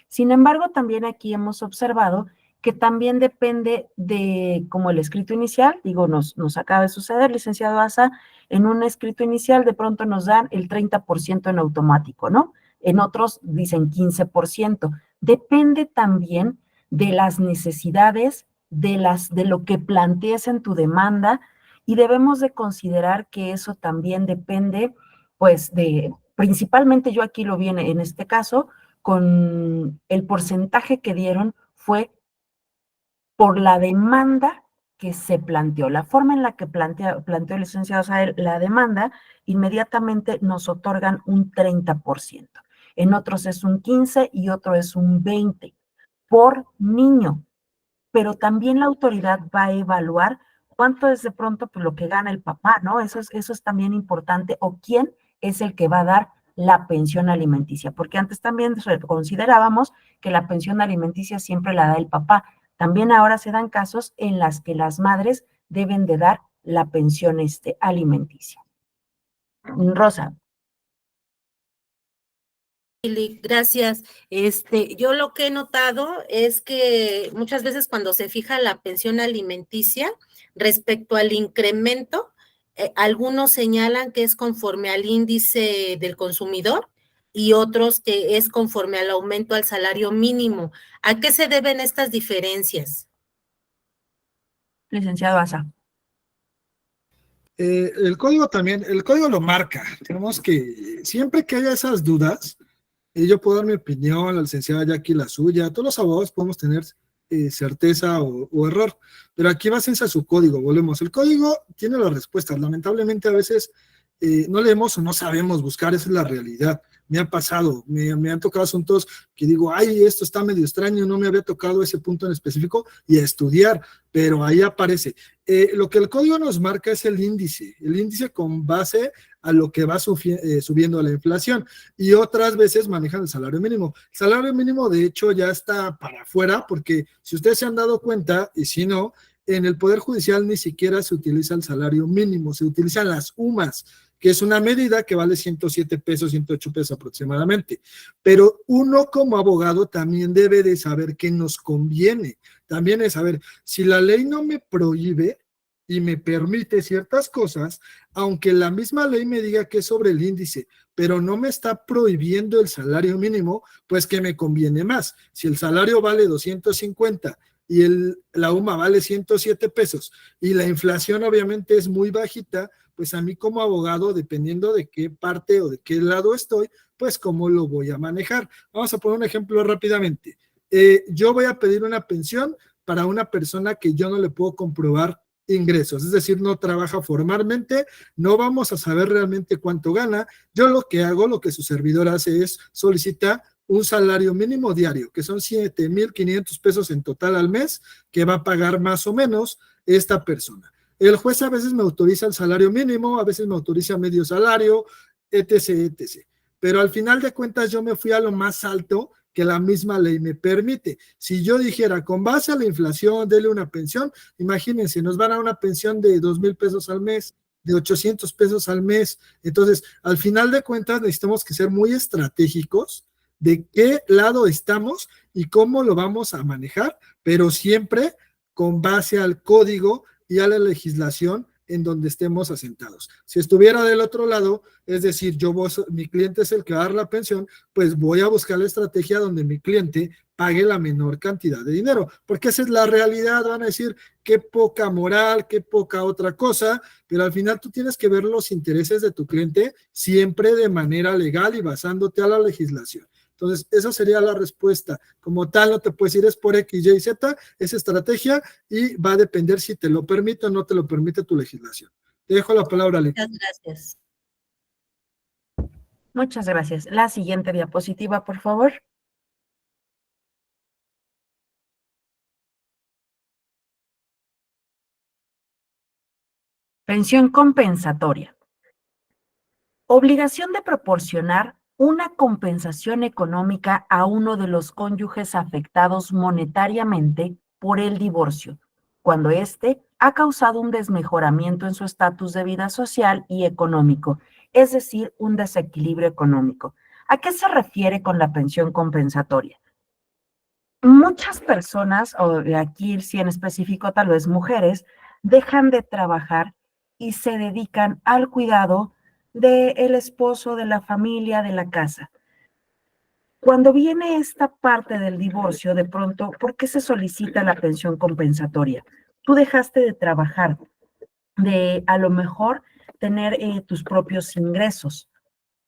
Sin embargo, también aquí hemos observado que también depende de, como el escrito inicial, digo, nos acaba de suceder, licenciado Asa, En un escrito inicial de pronto nos dan el 30% en automático, ¿no? En otros dicen 15%. Depende también de las necesidades, de lo que plantees en tu demanda, y debemos de considerar que eso también depende, pues, principalmente yo aquí lo vi en este caso, con el porcentaje que dieron fue por la demanda que se planteó. La forma en la que planteó el licenciado Sael la demanda, inmediatamente nos otorgan un 30%. En otros es un 15% y otro es un 20% por niño. Pero también la autoridad va a evaluar cuánto es de pronto pues, lo que gana el papá, ¿no? Eso es también importante, o quién es el que va a dar la pensión alimenticia, porque antes también considerábamos que la pensión alimenticia siempre la da el papá. También ahora se dan casos en las que las madres deben de dar la pensión alimenticia. Rosa. Lili, gracias. Yo lo que he notado es que muchas veces cuando se fija la pensión alimenticia respecto al incremento, algunos señalan que es conforme al índice del consumidor y otros que es conforme al aumento al salario mínimo. ¿A qué se deben estas diferencias? Licenciado Asa. El código también, el código lo marca. Tenemos que, siempre que haya esas dudas, yo puedo dar mi opinión, la licenciada Jackie la suya, todos los abogados podemos tener certeza o error, pero aquí básense a su código, volvemos. El código tiene las respuestas, lamentablemente a veces no leemos o no sabemos buscar, esa es la realidad. Me ha pasado, me han tocado asuntos que digo, ay, esto está medio extraño, no me había tocado ese punto en específico, y a estudiar, pero ahí aparece. Lo que el código nos marca es el índice con base a lo que va subiendo la inflación, y otras veces manejan el salario mínimo. El salario mínimo, de hecho, ya está para afuera, porque si ustedes se han dado cuenta, y si no, en el Poder Judicial ni siquiera se utiliza el salario mínimo, se utilizan las UMAS, que es una medida que vale 107 pesos, 108 pesos aproximadamente. Pero uno como abogado también debe de saber qué nos conviene. También es saber, si la ley no me prohíbe y me permite ciertas cosas, aunque la misma ley me diga que es sobre el índice, pero no me está prohibiendo el salario mínimo, pues que me conviene más. Si el salario vale 250 y la UMA vale 107 pesos y la inflación obviamente es muy bajita, pues a mí como abogado, dependiendo de qué parte o de qué lado estoy, pues cómo lo voy a manejar. Vamos a poner un ejemplo rápidamente. Yo voy a pedir una pensión para una persona que yo no le puedo comprobar ingresos, es decir, no trabaja formalmente, no vamos a saber realmente cuánto gana. Yo lo que hago, lo que su servidor hace es solicitar un salario mínimo diario, que son 7,500 pesos en total al mes, que va a pagar más o menos esta persona. El juez a veces me autoriza el salario mínimo, a veces me autoriza medio salario, etc., etc. Pero al final de cuentas yo me fui a lo más alto que la misma ley me permite. Si yo dijera, con base a la inflación, dele una pensión, imagínense, nos van a dar una pensión de 2,000 pesos al mes, de 800 pesos al mes. Entonces, al final de cuentas necesitamos que ser muy estratégicos de qué lado estamos y cómo lo vamos a manejar, pero siempre con base al código y a la legislación en donde estemos asentados. Si estuviera del otro lado, es decir, mi cliente es el que va a dar la pensión, pues voy a buscar la estrategia donde mi cliente pague la menor cantidad de dinero, porque esa es la realidad. Van a decir, qué poca moral, qué poca otra cosa, pero al final tú tienes que ver los intereses de tu cliente siempre de manera legal y basándote a la legislación. Entonces, esa sería la respuesta. Como tal, no te puedes ir, es por X, Y, Z, es estrategia y va a depender si te lo permite o no te lo permite tu legislación. Te dejo la palabra, Ale. Muchas gracias. Muchas gracias. La siguiente diapositiva, por favor. Pensión compensatoria. Obligación de proporcionar una compensación económica a uno de los cónyuges afectados monetariamente por el divorcio, cuando éste ha causado un desmejoramiento en su estatus de vida social y económico, es decir, un desequilibrio económico. ¿A qué se refiere con la pensión compensatoria? Muchas personas, o aquí sí en específico tal vez mujeres, dejan de trabajar y se dedican al cuidado del esposo, de la familia, de la casa. Cuando viene esta parte del divorcio, de pronto, ¿por qué se solicita la pensión compensatoria? Tú dejaste de trabajar, de a lo mejor tener tus propios ingresos.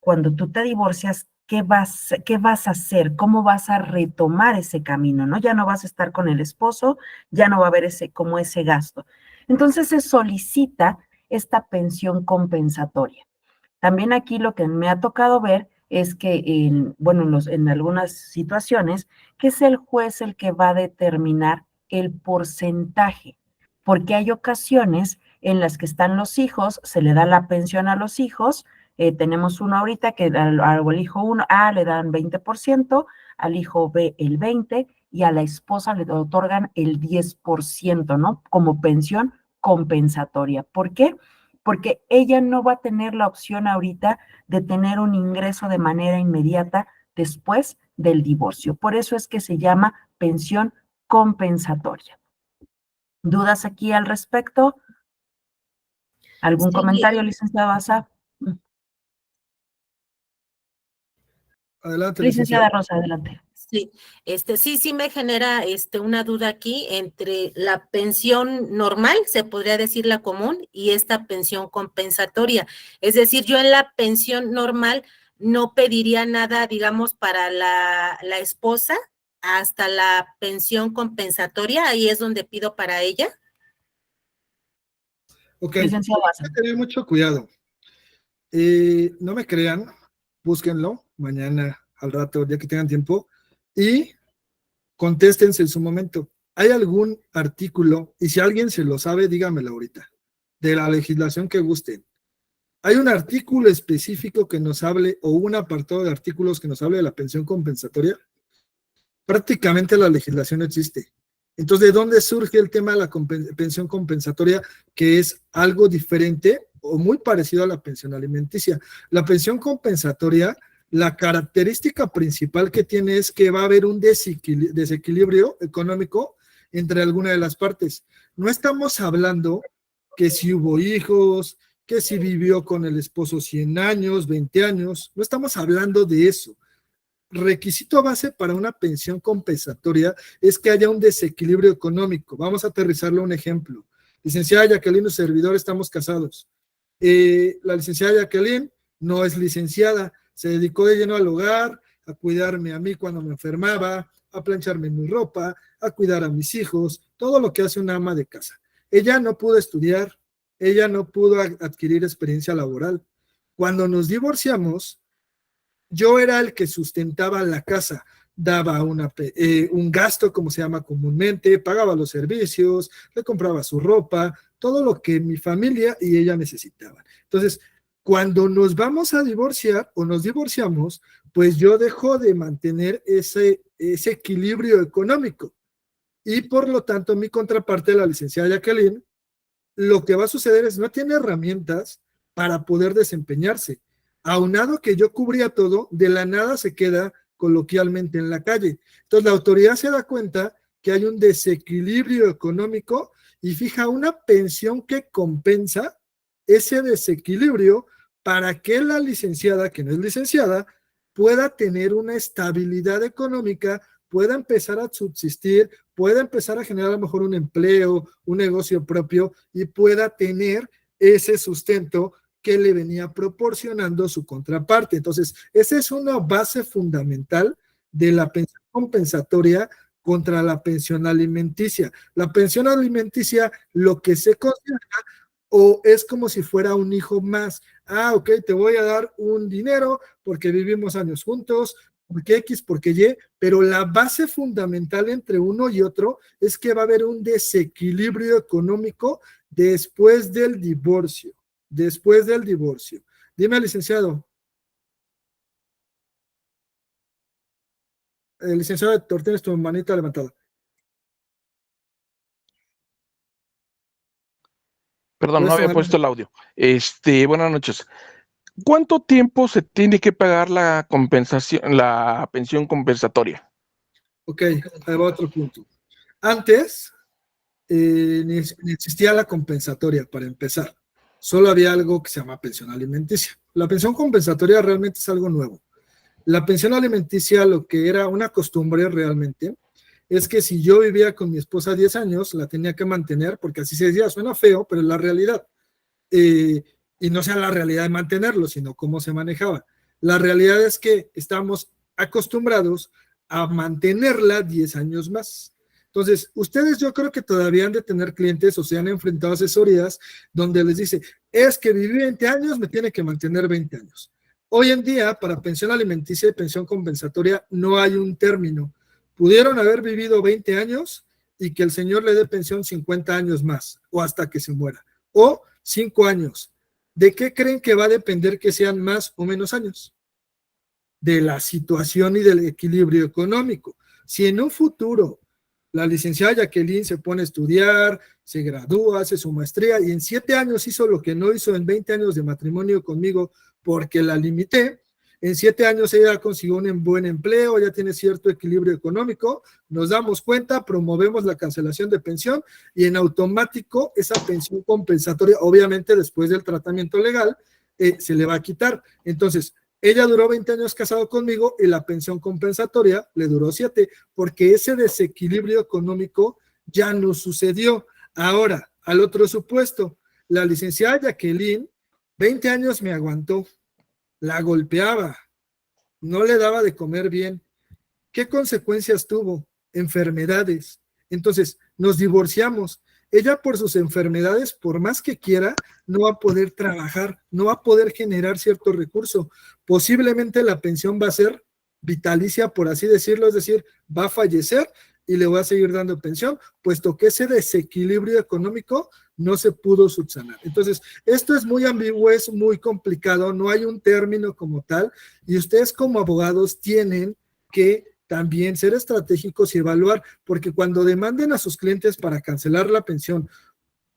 Cuando tú te divorcias, ¿qué vas a hacer? ¿Cómo vas a retomar ese camino? ¿No? Ya no vas a estar con el esposo, ya no va a haber ese gasto. Entonces se solicita esta pensión compensatoria. También aquí lo que me ha tocado ver es que en algunas situaciones, que es el juez el que va a determinar el porcentaje, porque hay ocasiones en las que están los hijos, se le da la pensión a los hijos, tenemos uno ahorita que al hijo A le dan 20%, al hijo B el 20% y a la esposa le otorgan el 10%, ¿no? Como pensión compensatoria. ¿Por qué? Porque ella no va a tener la opción ahorita de tener un ingreso de manera inmediata después del divorcio. Por eso es que se llama pensión compensatoria. ¿Dudas aquí al respecto? ¿Algún comentario, licenciado Asa? Adelante, Licenciada Rosa, adelante. Sí, sí me genera una duda aquí entre la pensión normal, se podría decir la común, y esta pensión compensatoria. Es decir, yo en la pensión normal no pediría nada, digamos, para la esposa, hasta la pensión compensatoria, ahí es donde pido para ella. Ok, Licenciado hay que tener mucho cuidado. No me crean, búsquenlo mañana, al rato, ya que tengan tiempo, y contéstense en su momento. ¿Hay algún artículo, y si alguien se lo sabe, dígamelo ahorita, de la legislación que gusten? ¿Hay un artículo específico que nos hable, o un apartado de artículos que nos hable de la pensión compensatoria? Prácticamente la legislación no existe. Entonces, ¿de dónde surge el tema de la pensión compensatoria, que es algo diferente o muy parecido a la pensión alimenticia? La pensión compensatoria, la característica principal que tiene es que va a haber un desequilibrio económico entre alguna de las partes. No estamos hablando que si hubo hijos, que si vivió con el esposo 100 años, 20 años, no estamos hablando de eso. Requisito base para una pensión compensatoria es que haya un desequilibrio económico. Vamos a aterrizarle un ejemplo. Licenciada Jacqueline, su servidor, estamos casados. La licenciada Jacqueline no es licenciada, se dedicó de lleno al hogar, a cuidarme a mí cuando me enfermaba, a plancharme mi ropa, a cuidar a mis hijos, todo lo que hace una ama de casa. Ella no pudo estudiar, ella no pudo adquirir experiencia laboral. Cuando nos divorciamos, yo era el que sustentaba la casa, daba un gasto, como se llama comúnmente, pagaba los servicios, le compraba su ropa, todo lo que mi familia y ella necesitaban. Entonces, cuando nos vamos a divorciar o nos divorciamos, pues yo dejo de mantener ese equilibrio económico. Y por lo tanto, mi contraparte, la licenciada Jacqueline, lo que va a suceder es no tiene herramientas para poder desempeñarse. Aunado que yo cubría todo, de la nada se queda coloquialmente en la calle. Entonces la autoridad se da cuenta que hay un desequilibrio económico y fija una pensión que compensa ese desequilibrio para que la licenciada, que no es licenciada, pueda tener una estabilidad económica, pueda empezar a subsistir, pueda empezar a generar a lo mejor un empleo, un negocio propio y pueda tener ese sustento que le venía proporcionando su contraparte. Entonces, esa es una base fundamental de la pensión compensatoria contra la pensión alimenticia. La pensión alimenticia, lo que se considera o es como si fuera un hijo más. Ah, ok, te voy a dar un dinero porque vivimos años juntos, porque X, porque Y, pero la base fundamental entre uno y otro es que va a haber un desequilibrio económico después del divorcio. Después del divorcio. Dime, licenciado. Licenciado Héctor, tienes tu manita levantada. Perdón, no había puesto el audio. Buenas noches. ¿Cuánto tiempo se tiene que pagar la compensación, la pensión compensatoria? Ok, ahí va otro punto. Antes ni existía la compensatoria para empezar. solo había algo que se llama pensión alimenticia. La pensión compensatoria realmente es algo nuevo. La pensión alimenticia, lo que era una costumbre realmente, es que si yo vivía con mi esposa 10 años, la tenía que mantener, porque así se decía, suena feo, pero es la realidad. Y no sea la realidad de mantenerlo, sino cómo se manejaba. La realidad es que estamos acostumbrados a mantenerla 10 años más. Entonces, ustedes yo creo que todavía han de tener clientes o se han enfrentado a asesorías donde les dice, es que viví 20 años, me tiene que mantener 20 años. Hoy en día, para pensión alimenticia y pensión compensatoria, no hay un término. Pudieron haber vivido 20 años y que el señor le dé pensión 50 años más o hasta que se muera. O 5 años. ¿De qué creen que va a depender que sean más o menos años? De la situación y del equilibrio económico. Si en un futuro la licenciada Jacqueline se pone a estudiar, se gradúa, hace su maestría y en 7 años hizo lo que no hizo en 20 años de matrimonio conmigo porque la limité, en 7 años ella consiguió un buen empleo, ya tiene cierto equilibrio económico, nos damos cuenta, promovemos la cancelación de pensión y en automático esa pensión compensatoria, obviamente después del tratamiento legal, se le va a quitar. Entonces, ella duró 20 años casado conmigo y la pensión compensatoria le duró 7, porque ese desequilibrio económico ya no sucedió. Ahora, al otro supuesto, la licenciada Jacqueline, 20 años me aguantó, la golpeaba, no le daba de comer bien. ¿Qué consecuencias tuvo? Enfermedades. Entonces, nos divorciamos. Ella por sus enfermedades, por más que quiera, no va a poder trabajar, no va a poder generar cierto recurso. Posiblemente la pensión va a ser vitalicia, por así decirlo, es decir, va a fallecer y le va a seguir dando pensión, puesto que ese desequilibrio económico no se pudo subsanar. Entonces, esto es muy ambiguo, es muy complicado, no hay un término como tal, y ustedes como abogados tienen que también ser estratégicos y evaluar, porque cuando demanden a sus clientes para cancelar la pensión,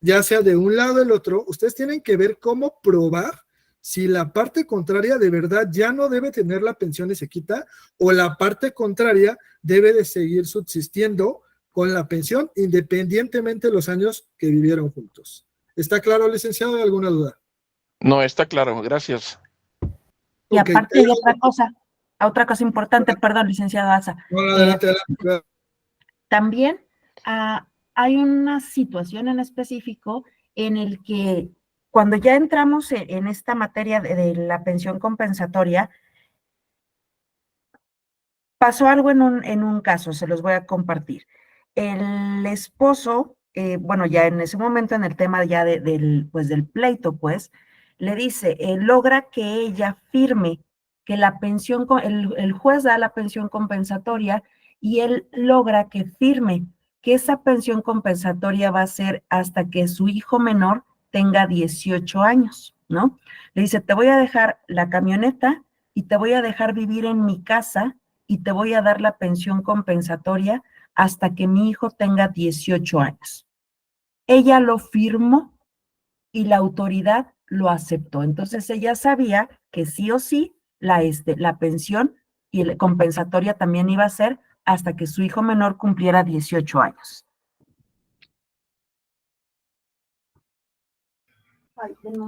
ya sea de un lado o del otro, ustedes tienen que ver cómo probar si la parte contraria de verdad ya no debe tener la pensión y se quita, o la parte contraria debe de seguir subsistiendo con la pensión independientemente de los años que vivieron juntos. ¿Está claro, licenciado? ¿Hay alguna duda? No, está claro, gracias. Y Ok, aparte hay otra cosa importante, perdón, licenciado Asa. bueno, adelante. También hay una situación en específico en el que cuando ya entramos en esta materia de la pensión compensatoria, pasó algo en un caso, se los voy a compartir. El esposo, bueno, ya en ese momento en el tema ya del pleito, pues, le dice, logra que ella firme que la pensión, el juez da la pensión compensatoria y él logra que firme que esa pensión compensatoria va a ser hasta que su hijo menor tenga 18 años, ¿no? Le dice, te voy a dejar la camioneta y te voy a dejar vivir en mi casa y te voy a dar la pensión compensatoria hasta que mi hijo tenga 18 años. Ella lo firmó y la autoridad lo aceptó. Entonces ella sabía que sí o sí la pensión y la compensatoria también iba a ser hasta que su hijo menor cumpliera 18 años.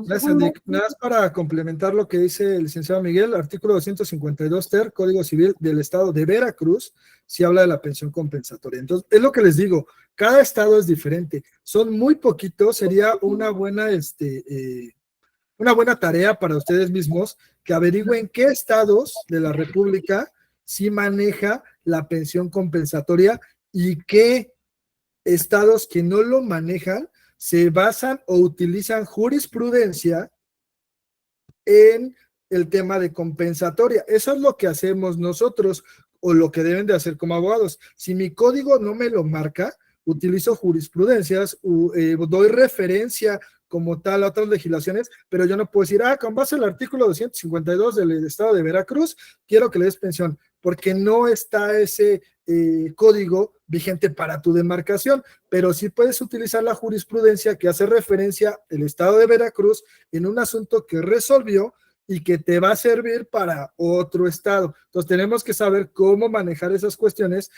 Gracias, Nick. Nada más para complementar lo que dice el licenciado Miguel, artículo 252 ter, Código Civil del Estado de Veracruz, sí habla de la pensión compensatoria. Entonces, es lo que les digo, cada estado es diferente, son muy poquitos, sería una buena tarea para ustedes mismos que averigüen qué estados de la República sí maneja la pensión compensatoria y qué estados que no lo manejan se basan o utilizan jurisprudencia en el tema de compensatoria. Eso es lo que hacemos nosotros o lo que deben de hacer como abogados. Si mi código no me lo marca, utilizo jurisprudencias, doy referencia como tal a otras legislaciones, pero yo no puedo decir, con base al artículo 252 del Estado de Veracruz, quiero que le des pensión, porque no está ese código vigente para tu demarcación, pero sí puedes utilizar la jurisprudencia que hace referencia el Estado de Veracruz en un asunto que resolvió y que te va a servir para otro estado. Entonces tenemos que saber cómo manejar esas cuestiones,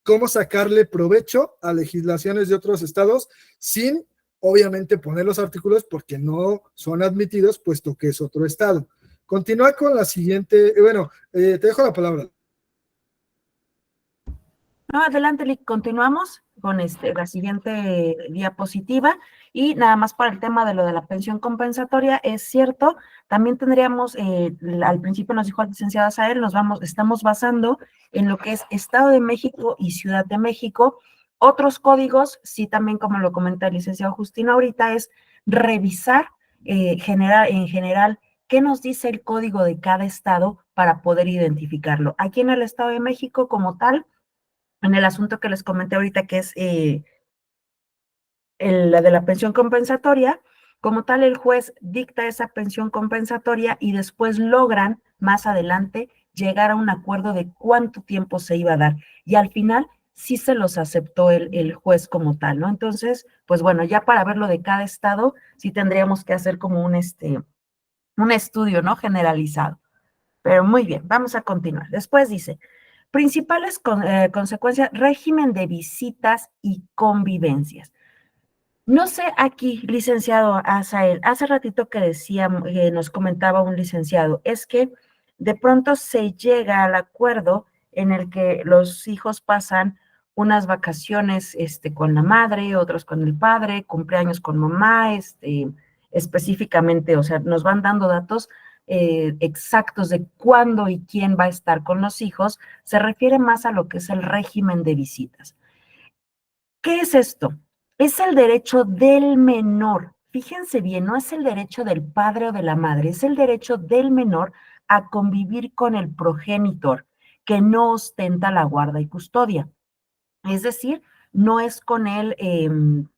cómo sacarle provecho a legislaciones de otros estados sin obviamente poner los artículos porque no son admitidos, puesto que es otro estado. Continúa con la siguiente, te dejo la palabra. No, adelante, Lick, continuamos con la siguiente diapositiva y nada más para el tema de lo de la pensión compensatoria, es cierto, también tendríamos, al principio nos dijo el licenciado Asael, estamos basando en lo que es Estado de México y Ciudad de México. Otros códigos, sí, también como lo comenta el licenciado Justino ahorita, es revisar en general qué nos dice el código de cada estado para poder identificarlo. Aquí en el Estado de México como tal, en el asunto que les comenté ahorita, que es la de la pensión compensatoria, como tal el juez dicta esa pensión compensatoria y después logran más adelante llegar a un acuerdo de cuánto tiempo se iba a dar. Y al final sí se los aceptó el juez como tal, ¿no? Entonces, pues bueno, ya para verlo de cada estado, sí tendríamos que hacer como un estudio, ¿no? Generalizado. Pero muy bien, vamos a continuar. Después dice, principales consecuencias, régimen de visitas y convivencias. No sé aquí, licenciado Asael, hace ratito que decía, nos comentaba un licenciado, es que de pronto se llega al acuerdo en el que los hijos pasan unas vacaciones con la madre, otros con el padre, cumpleaños con mamá, específicamente, o sea, nos van dando datos exactos de cuándo y quién va a estar con los hijos, se refiere más a lo que es el régimen de visitas. ¿Qué es esto? Es el derecho del menor. Fíjense bien, no es el derecho del padre o de la madre, es el derecho del menor a convivir con el progenitor que no ostenta la guarda y custodia. Es decir, no es con el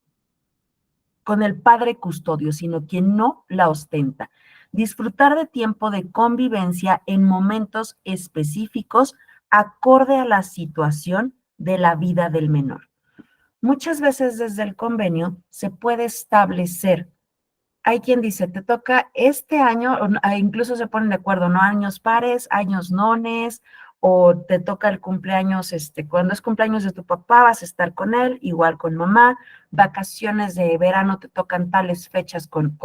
padre custodio, sino quien no la ostenta. Disfrutar de tiempo de convivencia en momentos específicos acorde a la situación de la vida del menor. Muchas veces desde el convenio se puede establecer, hay quien dice, te toca este año, incluso se ponen de acuerdo, ¿no? Años pares, años nones, o te toca el cumpleaños, cuando es cumpleaños de tu papá vas a estar con él, igual con mamá, vacaciones de verano te tocan tales fechas con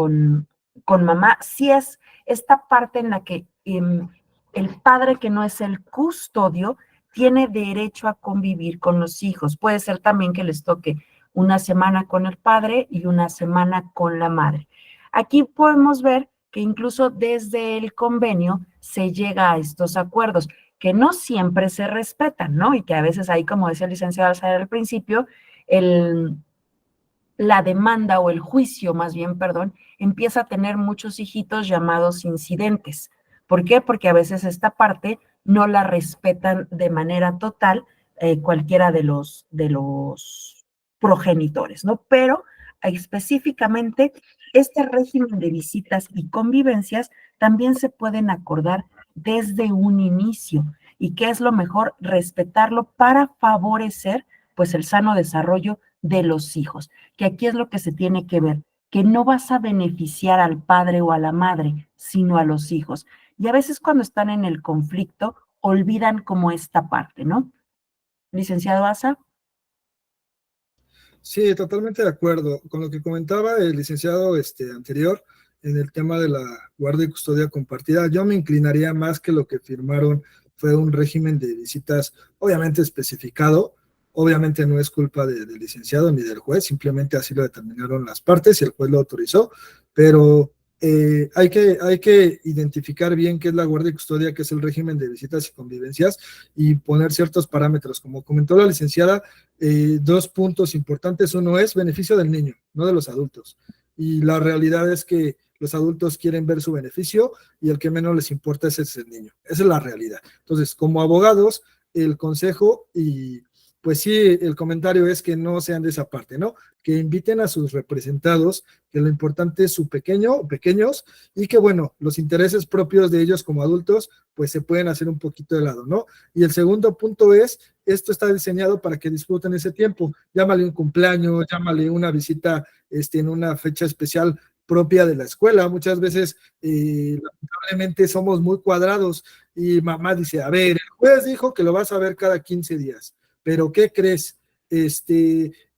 mamá. Sí es esta parte en la que el padre que no es el custodio tiene derecho a convivir con los hijos. Puede ser también que les toque una semana con el padre y una semana con la madre. Aquí podemos ver que incluso desde el convenio se llega a estos acuerdos, que no siempre se respetan, ¿no? Y que a veces ahí, como decía el licenciado Alzar al principio, la demanda o el juicio, más bien, perdón, empieza a tener muchos hijitos llamados incidentes. ¿Por qué? Porque a veces esta parte no la respetan de manera total cualquiera de los progenitores, ¿no? Pero específicamente este régimen de visitas y convivencias también se pueden acordar desde un inicio. ¿Y qué es lo mejor? Respetarlo para favorecer pues el sano desarrollo de los hijos, que aquí es lo que se tiene que ver, que no vas a beneficiar al padre o a la madre, sino a los hijos. Y a veces cuando están en el conflicto, olvidan como esta parte, ¿no? Licenciado Asa. Sí, totalmente de acuerdo con lo que comentaba el licenciado anterior en el tema de la guardia y custodia compartida. Yo me inclinaría más que lo que firmaron fue un régimen de visitas obviamente especificado. Obviamente no es culpa del licenciado ni del juez, simplemente así lo determinaron las partes y el juez lo autorizó, pero hay que identificar bien qué es la guardia y custodia, qué es el régimen de visitas y convivencias y poner ciertos parámetros. Como comentó la licenciada, dos puntos importantes. Uno es beneficio del niño, no de los adultos. Y la realidad es que los adultos quieren ver su beneficio y el que menos les importa es el niño. Esa es la realidad. Entonces, como abogados, el consejo y pues sí, el comentario es que no sean de esa parte, ¿no? Que inviten a sus representados, que lo importante es su pequeños, y que bueno, los intereses propios de ellos como adultos, pues se pueden hacer un poquito de lado, ¿no? Y el segundo punto es, esto está diseñado para que disfruten ese tiempo, llámale un cumpleaños, llámale una visita en una fecha especial propia de la escuela. Muchas veces, lamentablemente, somos muy cuadrados y mamá dice, a ver, el juez dijo que lo vas a ver cada 15 días. Pero ¿qué crees?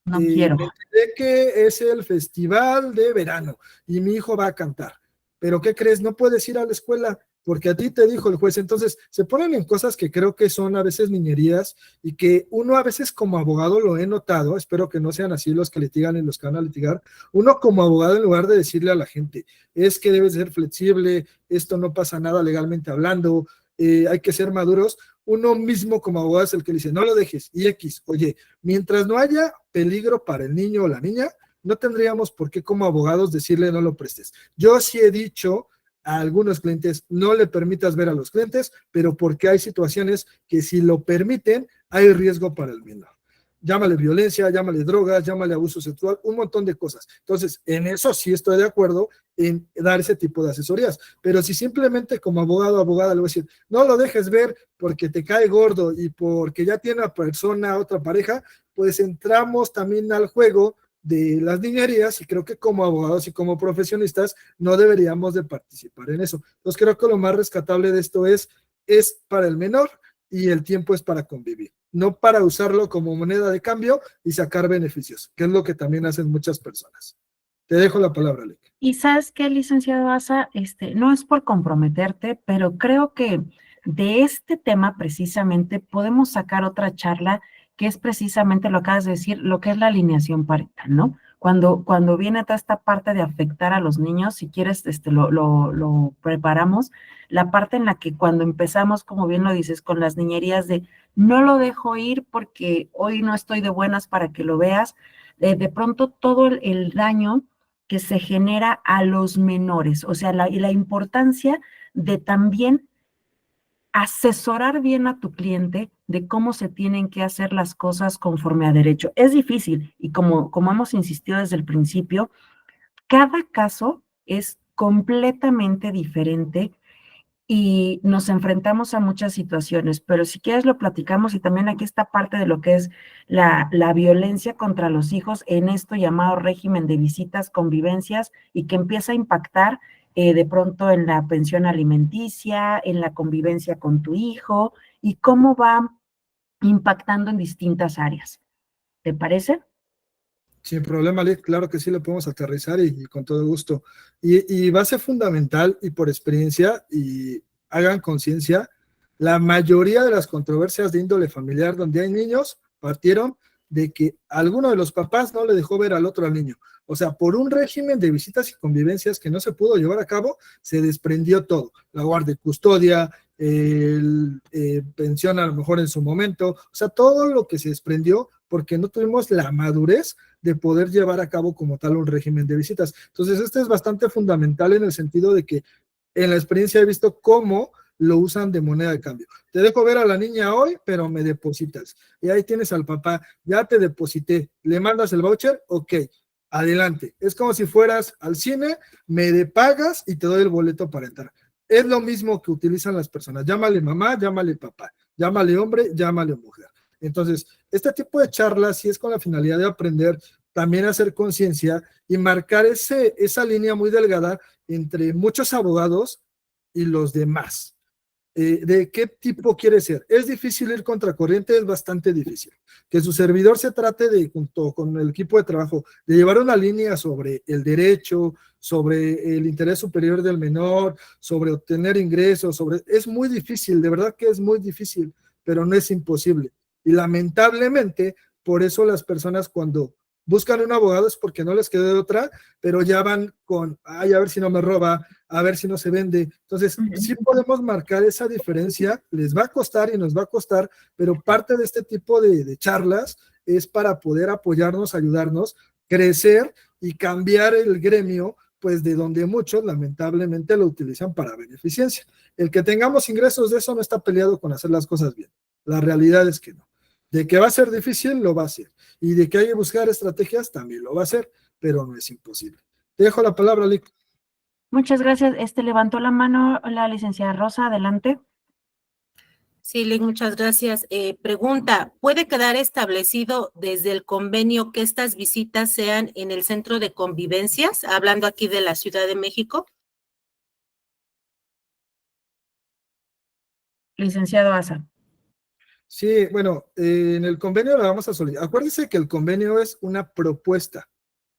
No quiero. Me enteré que es el festival de verano y mi hijo va a cantar. Pero ¿qué crees? No puedes ir a la escuela porque a ti te dijo el juez. Entonces se ponen en cosas que creo que son a veces niñerías y que uno a veces como abogado lo he notado, espero que no sean así los que litigan y los que van a litigar, uno como abogado en lugar de decirle a la gente, es que debes ser flexible, esto no pasa nada legalmente hablando, hay que ser maduros, uno mismo como abogado es el que le dice, no lo dejes, y X, oye, mientras no haya peligro para el niño o la niña, no tendríamos por qué como abogados decirle no lo prestes. Yo sí he dicho a algunos clientes, no le permitas ver a los clientes, pero porque hay situaciones que si lo permiten, hay riesgo para el menor. Llámale violencia, llámale drogas, llámale abuso sexual, un montón de cosas. Entonces, en eso sí estoy de acuerdo en dar ese tipo de asesorías, pero si simplemente como abogado o abogada le voy a decir, no lo dejes ver porque te cae gordo y porque ya tiene una persona, otra pareja, pues entramos también al juego de las niñerías y creo que como abogados y como profesionistas no deberíamos de participar en eso. Entonces creo que lo más rescatable de esto es para el menor y el tiempo es para convivir, no para usarlo como moneda de cambio y sacar beneficios, que es lo que también hacen muchas personas. Te dejo la palabra, Lek. Y sabes qué, licenciado Asa, no es por comprometerte, pero creo que de este tema precisamente podemos sacar otra charla que es precisamente lo que acabas de decir, lo que es la alineación parental, ¿no? Cuando viene toda esta parte de afectar a los niños, si quieres, lo preparamos, la parte en la que cuando empezamos, como bien lo dices, con las niñerías de no lo dejo ir porque hoy no estoy de buenas para que lo veas, de pronto todo el daño que se genera a los menores, o sea, la importancia de también asesorar bien a tu cliente de cómo se tienen que hacer las cosas conforme a derecho. Es difícil y como hemos insistido desde el principio, cada caso es completamente diferente y nos enfrentamos a muchas situaciones, pero si quieres lo platicamos y también aquí está parte de lo que es la violencia contra los hijos en esto llamado régimen de visitas, convivencias y que empieza a impactar de pronto en la pensión alimenticia, en la convivencia con tu hijo y cómo va impactando en distintas áreas. ¿Te parece? Sin problema, Lick, claro que sí lo podemos aterrizar y con todo gusto. Y va a ser fundamental y por experiencia y hagan conciencia, la mayoría de las controversias de índole familiar donde hay niños partieron de que alguno de los papás no le dejó ver al otro al niño. O sea, por un régimen de visitas y convivencias que no se pudo llevar a cabo, se desprendió todo. La guardia y custodia, pensión a lo mejor en su momento, o sea, todo lo que se desprendió porque no tuvimos la madurez de poder llevar a cabo como tal un régimen de visitas. Entonces, este es bastante fundamental en el sentido de que en la experiencia he visto cómo lo usan de moneda de cambio. Te dejo ver a la niña hoy, pero me depositas. Y ahí tienes al papá, ya te deposité, le mandas el voucher, ok, adelante. Es como si fueras al cine, me pagas y te doy el boleto para entrar. Es lo mismo que utilizan las personas. Llámale mamá, llámale papá, llámale hombre, llámale mujer. Entonces, este tipo de charlas sí es con la finalidad de aprender también a hacer conciencia y marcar esa línea muy delgada entre muchos abogados y los demás. ¿De qué tipo quiere ser? Es difícil ir contracorriente, es bastante difícil. Que su servidor se trate de, junto con el equipo de trabajo, de llevar una línea sobre el derecho, sobre el interés superior del menor, sobre obtener ingresos, es muy difícil, de verdad que es muy difícil, pero no es imposible. Y lamentablemente, por eso las personas cuando buscan un abogado es porque no les quedó de otra, pero ya van con, ay, a ver si no me roba, a ver si no se vende. Entonces, sí podemos marcar esa diferencia, les va a costar y nos va a costar, pero parte de este tipo de charlas es para poder apoyarnos, ayudarnos, crecer y cambiar el gremio, pues de donde muchos lamentablemente lo utilizan para beneficencia. El que tengamos ingresos de eso no está peleado con hacer las cosas bien. La realidad es que no. De que va a ser difícil, lo va a hacer. Y de que hay que buscar estrategias, también lo va a hacer, pero no es imposible. Te dejo la palabra, Lick. Muchas gracias. Levantó la mano la licenciada Rosa, adelante. Sí, Lick, muchas gracias. Pregunta, ¿puede quedar establecido desde el convenio que estas visitas sean en el centro de convivencias, hablando aquí de la Ciudad de México? Licenciado Asa. Sí, bueno, en el convenio la vamos a solicitar. Acuérdense que el convenio es una propuesta,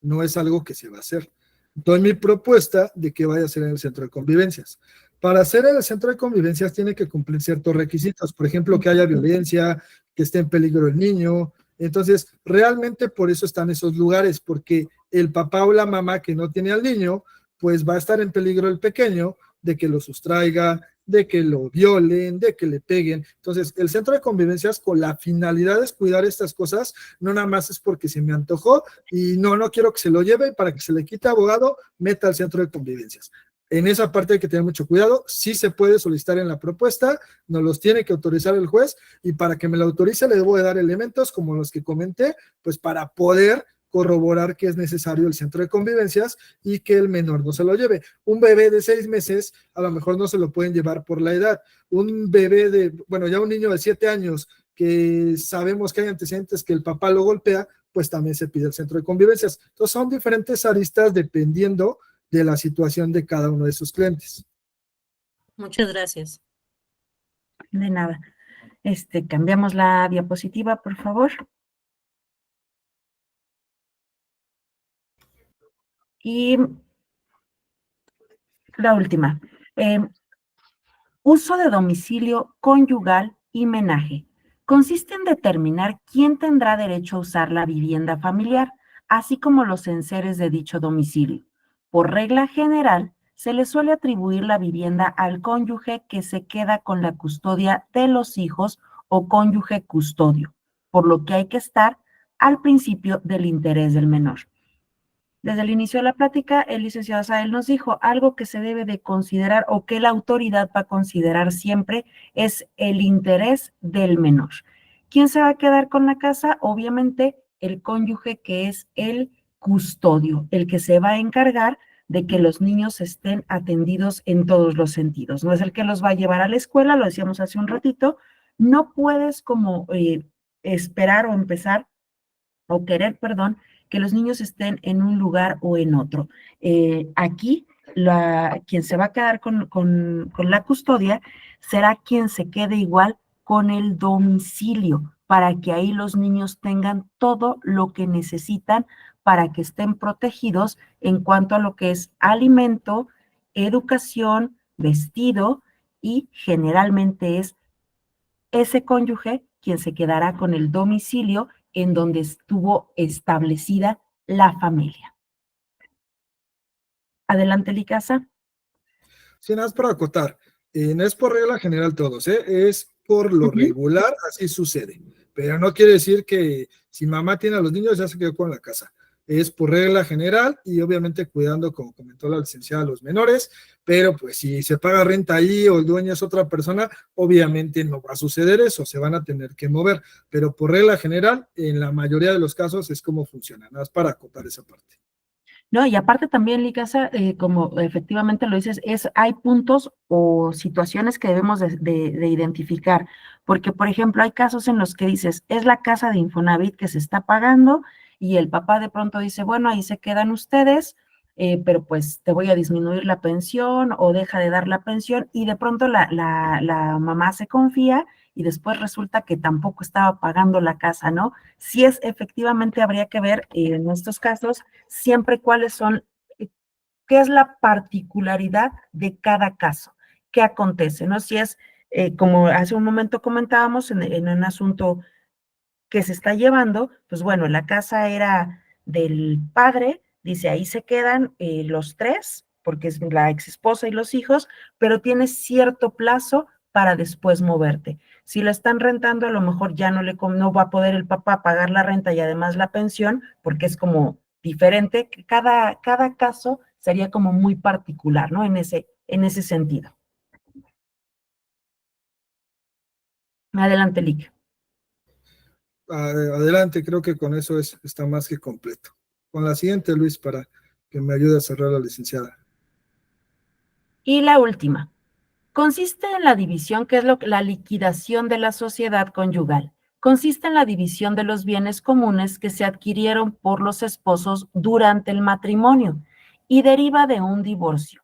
no es algo que se va a hacer. Entonces, mi propuesta de que vaya a ser en el centro de convivencias. Para hacer en el centro de convivencias tiene que cumplir ciertos requisitos, por ejemplo, que haya violencia, que esté en peligro el niño. Entonces, realmente por eso están esos lugares, porque el papá o la mamá que no tiene al niño, pues va a estar en peligro el pequeño de que lo sustraiga, de que lo violen, de que le peguen. Entonces, el centro de convivencias con la finalidad de cuidar estas cosas, no nada más es porque se me antojó y no quiero que se lo lleve para que se le quite abogado, meta al centro de convivencias. En esa parte hay que tener mucho cuidado, sí se puede solicitar en la propuesta, nos los tiene que autorizar el juez y para que me lo autorice le debo de dar elementos como los que comenté, pues para poder corroborar que es necesario el centro de convivencias y que el menor no se lo lleve. Un bebé de 6 meses a lo mejor no se lo pueden llevar por la edad. Un bebé ya un niño de 7 años que sabemos que hay antecedentes que el papá lo golpea, pues también se pide el centro de convivencias. Entonces son diferentes aristas dependiendo de la situación de cada uno de sus clientes. Muchas gracias. De nada. Cambiamos la diapositiva, por favor. Y la última. Uso de domicilio conyugal y menaje. Consiste en determinar quién tendrá derecho a usar la vivienda familiar, así como los enseres de dicho domicilio. Por regla general, se le suele atribuir la vivienda al cónyuge que se queda con la custodia de los hijos o cónyuge custodio, por lo que hay que estar al principio del interés del menor. Desde el inicio de la plática, el licenciado Sael nos dijo algo que se debe de considerar o que la autoridad va a considerar siempre es el interés del menor. ¿Quién se va a quedar con la casa? Obviamente el cónyuge que es el custodio, el que se va a encargar de que los niños estén atendidos en todos los sentidos. No es el que los va a llevar a la escuela, lo decíamos hace un ratito. No puedes como esperar o empezar o querer, perdón, que los niños estén en un lugar o en otro. Aquí, quien se va a quedar con la custodia será quien se quede igual con el domicilio, para que ahí los niños tengan todo lo que necesitan para que estén protegidos en cuanto a lo que es alimento, educación, vestido, y generalmente es ese cónyuge quien se quedará con el domicilio en donde estuvo establecida la familia. Adelante, Licasa. Sí, nada más para acotar, no es por regla general todos, es por lo regular, así sucede, pero no quiere decir que si mamá tiene a los niños ya se quedó con la casa, es por regla general y obviamente cuidando, como comentó la licenciada, a los menores, pero pues si se paga renta ahí o el dueño es otra persona, obviamente no va a suceder eso, se van a tener que mover, pero por regla general, en la mayoría de los casos es como funciona, nada más para acotar esa parte. No, y aparte también, Licasa, como efectivamente lo dices, hay puntos o situaciones que debemos de identificar, porque, por ejemplo, hay casos en los que dices, es la casa de Infonavit que se está pagando y el papá de pronto dice, bueno, ahí se quedan ustedes, pero pues te voy a disminuir la pensión o deja de dar la pensión y de pronto la mamá se confía y después resulta que tampoco estaba pagando la casa, ¿no? Sí es, efectivamente habría que ver en estos casos siempre cuáles son, qué es la particularidad de cada caso, qué acontece, ¿no? Si es, como hace un momento comentábamos, en un asunto que se está llevando, pues bueno, la casa era del padre, dice, ahí se quedan los tres, porque es la ex esposa y los hijos, pero tienes cierto plazo para después moverte. Si la están rentando, a lo mejor ya no va a poder el papá pagar la renta y además la pensión, porque es como diferente. Cada caso sería como muy particular, ¿no? En ese sentido. Adelante, Lick. Adelante, creo que con eso está más que completo. Con la siguiente, Luis, para que me ayude a cerrar la licenciada. Y la última. Consiste en la división, que es la liquidación de la sociedad conyugal. Consiste en la división de los bienes comunes que se adquirieron por los esposos durante el matrimonio y deriva de un divorcio.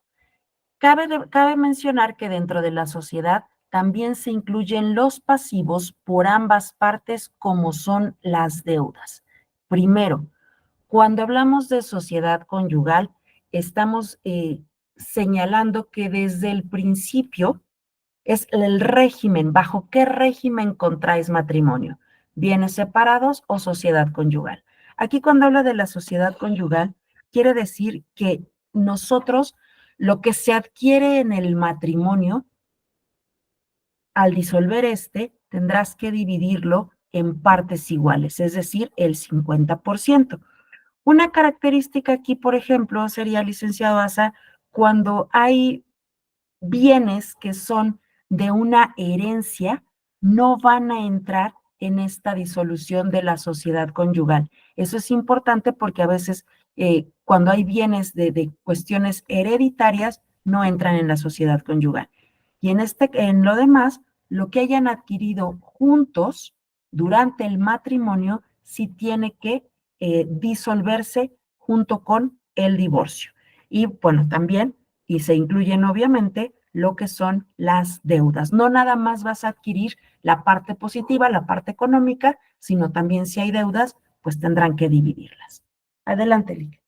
Cabe mencionar que dentro de la sociedad también se incluyen los pasivos por ambas partes, como son las deudas. Primero, cuando hablamos de sociedad conyugal, estamos señalando que desde el principio es el régimen, bajo qué régimen contraes matrimonio, bienes separados o sociedad conyugal. Aquí cuando habla de la sociedad conyugal, quiere decir que nosotros, lo que se adquiere en el matrimonio, al disolver tendrás que dividirlo en partes iguales, es decir, el 50%. Una característica aquí, por ejemplo, sería, licenciado Asa, cuando hay bienes que son de una herencia, no van a entrar en esta disolución de la sociedad conyugal. Eso es importante porque a veces cuando hay bienes de cuestiones hereditarias, no entran en la sociedad conyugal. Y en lo demás, lo que hayan adquirido juntos durante el matrimonio, sí tiene que disolverse junto con el divorcio. Y bueno, también, y se incluyen obviamente lo que son las deudas. No nada más vas a adquirir la parte positiva, la parte económica, sino también si hay deudas, pues tendrán que dividirlas. Adelante, Lick.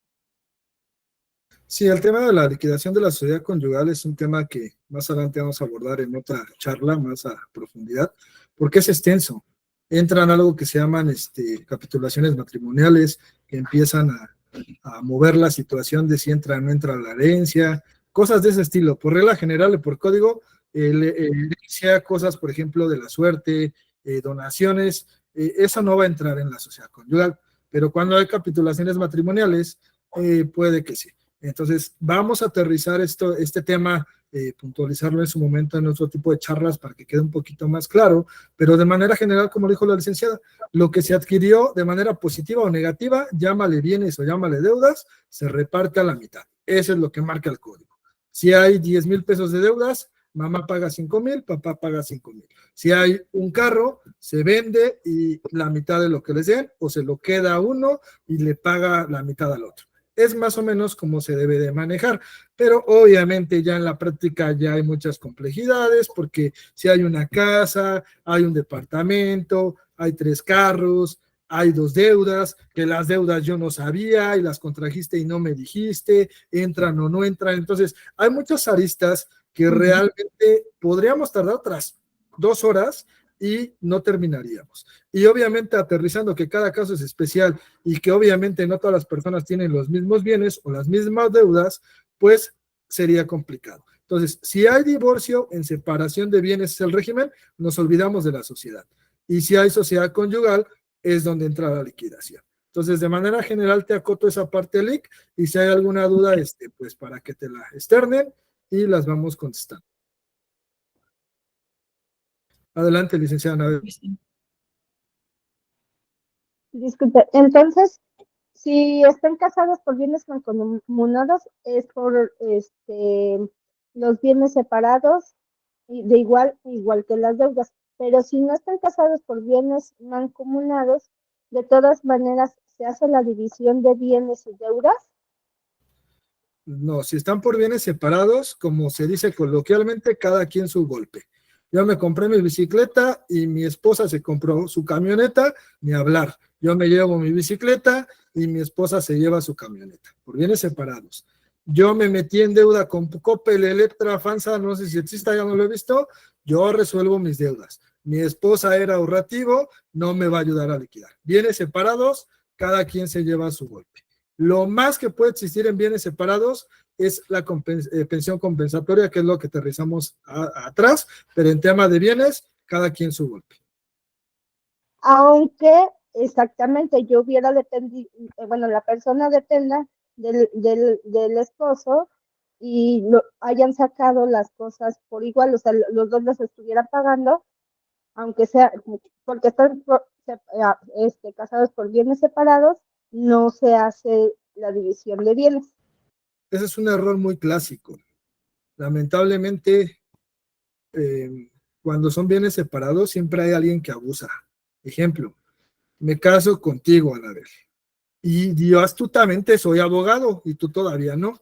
Sí, el tema de la liquidación de la sociedad conyugal es un tema que más adelante vamos a abordar en otra charla más a profundidad, porque es extenso. Entran algo que se llaman capitulaciones matrimoniales, que empiezan a mover la situación de si entra o no entra la herencia, cosas de ese estilo. Por regla general, por código, herencia, cosas, por ejemplo, de la suerte, donaciones, eso no va a entrar en la sociedad conyugal, pero cuando hay capitulaciones matrimoniales, puede que sí. Entonces, vamos a aterrizar este tema, puntualizarlo en su momento en otro tipo de charlas para que quede un poquito más claro, pero de manera general, como dijo la licenciada, lo que se adquirió de manera positiva o negativa, llámale bienes o llámale deudas, se reparte a la mitad. Eso es lo que marca el código. Si hay 10,000 pesos de deudas, mamá paga 5,000, papá paga 5,000. Si hay un carro, se vende y la mitad de lo que les den, o se lo queda a uno y le paga la mitad al otro. Es más o menos como se debe de manejar, pero obviamente ya en la práctica ya hay muchas complejidades, porque si hay una casa, hay un departamento, hay 3 carros, hay 2 deudas, que las deudas yo no sabía y las contrajiste y no me dijiste, entran o no entran. Entonces, hay muchas aristas que realmente podríamos tardar otras 2 horas y no terminaríamos. Y obviamente aterrizando que cada caso es especial y que obviamente no todas las personas tienen los mismos bienes o las mismas deudas, pues sería complicado. Entonces, si hay divorcio en separación de bienes es el régimen, nos olvidamos de la sociedad. Y si hay sociedad conyugal, es donde entra la liquidación. Entonces, de manera general te acoto esa parte, Lick, y si hay alguna duda, pues para que te la externen y las vamos contestando. Adelante, licenciada Anabel. Disculpe, entonces, si están casados por bienes mancomunados, es por los bienes separados y de igual que las deudas. Pero si no están casados por bienes mancomunados, de todas maneras, ¿se hace la división de bienes y deudas? No, si están por bienes separados, como se dice coloquialmente, cada quien su golpe. Yo me compré mi bicicleta y mi esposa se compró su camioneta, ni hablar. Yo me llevo mi bicicleta y mi esposa se lleva su camioneta, por bienes separados. Yo me metí en deuda con Coppel, Electra, FANSA, no sé si exista, ya no lo he visto. Yo resuelvo mis deudas. Mi esposa era ahorrativo, no me va a ayudar a liquidar. Bienes separados, cada quien se lleva su golpe. Lo más que puede existir en bienes separados es la pensión compensatoria, que es lo que aterrizamos atrás, pero en tema de bienes, cada quien su golpe. Aunque exactamente yo hubiera dependido, bueno, la persona dependa del esposo y hayan sacado las cosas por igual, o sea, los dos los estuvieran pagando, aunque sea, porque están casados por bienes separados, no se hace la división de bienes. Ese es un error muy clásico. Lamentablemente, cuando son bienes separados, siempre hay alguien que abusa. Ejemplo, me caso contigo, Anabel, y yo astutamente soy abogado y tú todavía no.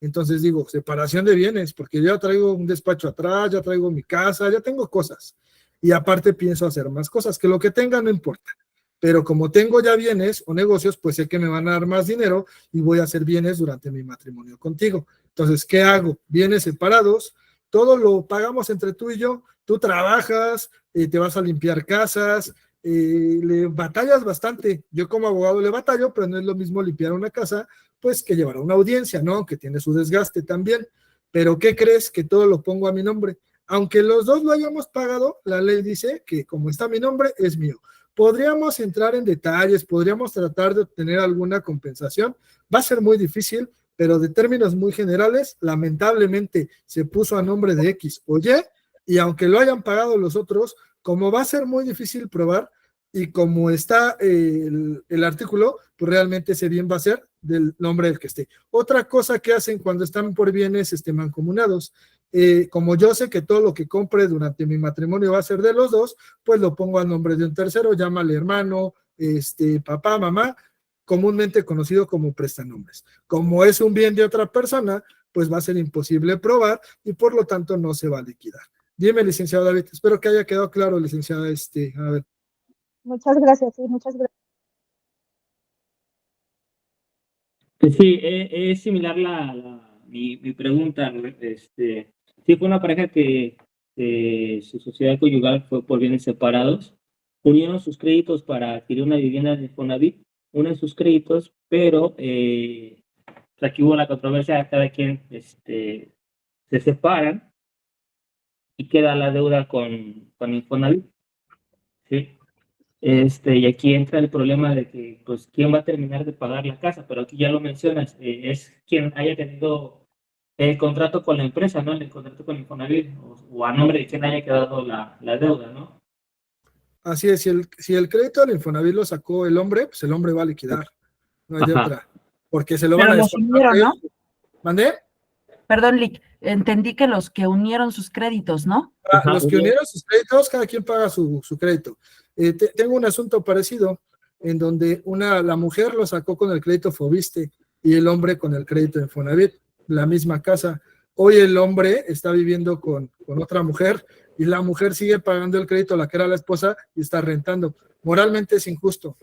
Entonces digo, separación de bienes, porque yo ya traigo un despacho atrás, ya traigo mi casa, ya tengo cosas. Y aparte pienso hacer más cosas, que lo que tenga no importa. Pero como tengo ya bienes o negocios, pues sé que me van a dar más dinero y voy a hacer bienes durante mi matrimonio contigo. Entonces, ¿qué hago? Bienes separados, todo lo pagamos entre tú y yo. Tú trabajas, te vas a limpiar casas, le batallas bastante. Yo como abogado le batallo, pero no es lo mismo limpiar una casa, pues que llevar a una audiencia, ¿no? Que tiene su desgaste también. Pero ¿qué crees? Que todo lo pongo a mi nombre. Aunque los dos lo hayamos pagado, la ley dice que como está mi nombre, es mío. Podríamos entrar en detalles, podríamos tratar de obtener alguna compensación. Va a ser muy difícil, pero de términos muy generales, lamentablemente se puso a nombre de X o Y, y aunque lo hayan pagado los otros, como va a ser muy difícil probar, y como está el artículo, pues realmente ese bien va a ser del nombre del que esté. Otra cosa que hacen cuando están por bienes mancomunados, como yo sé que todo lo que compre durante mi matrimonio va a ser de los dos, pues lo pongo a nombre de un tercero, llámale hermano, papá, mamá, comúnmente conocido como prestanombres. Como es un bien de otra persona, pues va a ser imposible probar y por lo tanto no se va a liquidar. Dime, licenciado David, espero que haya quedado claro, licenciada, a ver. Muchas gracias, sí, muchas gracias. Pues sí, es similar mi pregunta, ¿no? Sí, fue una pareja que su sociedad conyugal fue por bienes separados, unieron sus créditos para adquirir una vivienda de Infonavit, unen sus créditos, pero aquí hubo la controversia, cada quien se separan y queda la deuda con Infonavit, ¿sí? Y aquí entra el problema de que, pues, ¿quién va a terminar de pagar la casa? Pero aquí ya lo mencionas, es quien haya tenido el contrato con la empresa, ¿no? El contrato con Infonavit, o a nombre de quien haya quedado la deuda, ¿no? Así es, si el crédito del Infonavit lo sacó el hombre, pues el hombre va a liquidar, no hay de Ajá. otra, porque se lo Pero van a los descontar unieron, de ¿no? él. ¿Mandé? Perdón, Lick, entendí que los que unieron sus créditos, ¿no? Ajá, Los que unieron sus créditos, cada quien paga su crédito. Tengo un asunto parecido en donde la mujer lo sacó con el crédito Fobiste y el hombre con el crédito Infonavit, la misma casa. Hoy el hombre está viviendo con otra mujer y la mujer sigue pagando el crédito, la que era la esposa, y está rentando. Moralmente es injusto,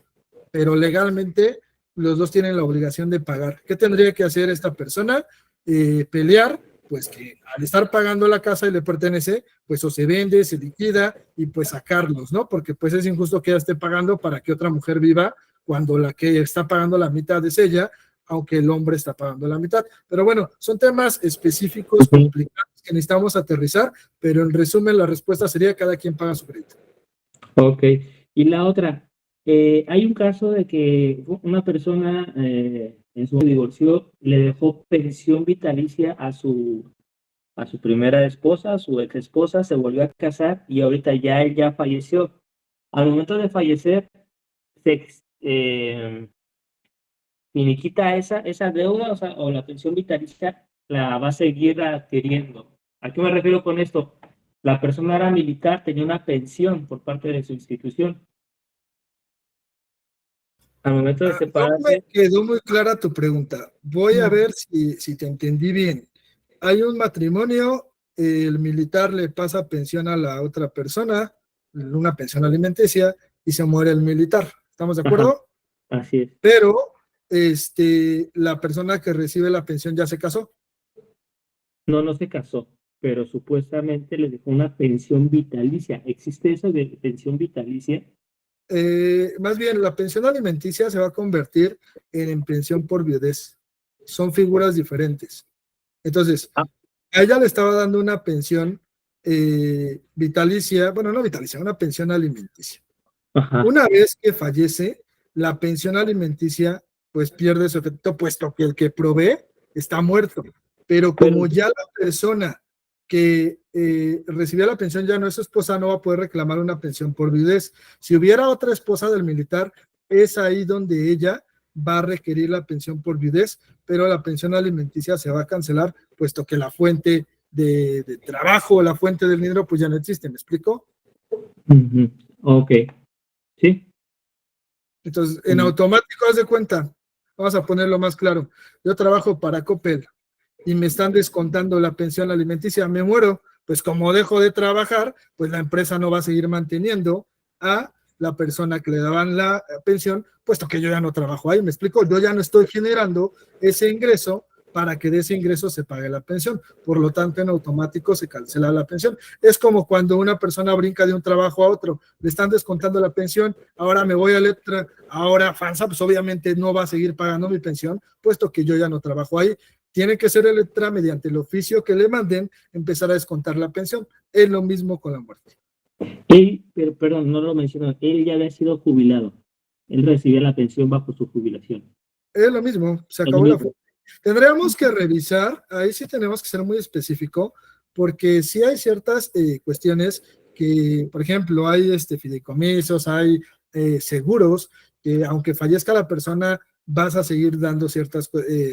pero legalmente los dos tienen la obligación de pagar. ¿Qué tendría que hacer esta persona? Pelear, pues que al estar pagando la casa y le pertenece, pues o se vende, se liquida y pues sacarlos, ¿no? Porque pues es injusto que ella esté pagando para que otra mujer viva cuando la que está pagando la mitad es ella, aunque el hombre está pagando la mitad. Pero bueno, son temas específicos, complicados, que necesitamos aterrizar, pero en resumen la respuesta sería cada quien paga su crédito. Ok. Y la otra, hay un caso de que una persona en su divorcio le dejó pensión vitalicia a su primera esposa, a su ex esposa, se volvió a casar y ahorita él ya falleció. Al momento de fallecer, se finiquita esa deuda, o la pensión vitalicia la va a seguir adquiriendo. ¿A qué me refiero con esto? La persona era militar, tenía una pensión por parte de su institución. Al momento de No me separarse, quedó muy clara tu pregunta. Voy a ver si te entendí bien. Hay un matrimonio, el militar le pasa pensión a la otra persona, una pensión alimenticia, y se muere el militar. ¿Estamos de acuerdo? ajá, así es. Pero la persona que recibe la pensión ya se casó. No se casó, pero supuestamente le dejó una pensión vitalicia. ¿Existe eso de pensión vitalicia? Más bien, la pensión alimenticia se va a convertir en pensión por viudez. Son figuras diferentes. Entonces, Ah. a ella le estaba dando una pensión vitalicia, bueno, no vitalicia, una pensión alimenticia. Ajá. Una vez que fallece, la pensión alimenticia pues pierde su efecto, puesto que el que provee está muerto. Pero como ya la persona que recibía la pensión ya no es su esposa, no va a poder reclamar una pensión por viudez. Si hubiera otra esposa del militar, es ahí donde ella va a requerir la pensión por viudez, pero la pensión alimenticia se va a cancelar, puesto que la fuente de trabajo, la fuente del dinero, pues ya no existe. ¿Me explico? Uh-huh. Ok. Sí. Entonces, en automático, haz de cuenta, vamos a ponerlo más claro. Yo trabajo para Coppel y me están descontando la pensión alimenticia, me muero, pues como dejo de trabajar, pues la empresa no va a seguir manteniendo a la persona que le daban la pensión, puesto que yo ya no trabajo ahí, ¿me explico? Yo ya no estoy generando ese ingreso para que de ese ingreso se pague la pensión, por lo tanto en automático se cancela la pensión. Es como cuando una persona brinca de un trabajo a otro, le están descontando la pensión, ahora me voy a Electra, ahora FANSA, pues obviamente no va a seguir pagando mi pensión, puesto que yo ya no trabajo ahí. Tiene que ser Electra, mediante el oficio que le manden, empezar a descontar la pensión. Es lo mismo con la muerte. Pero perdón, no lo mencionó, él ya había sido jubilado. Él recibía la pensión bajo su jubilación. Es lo mismo, se acabó la fuente. Tendríamos que revisar, ahí sí tenemos que ser muy específico, porque sí hay ciertas cuestiones que, por ejemplo, hay fideicomisos, hay seguros, que aunque fallezca la persona, vas a seguir dando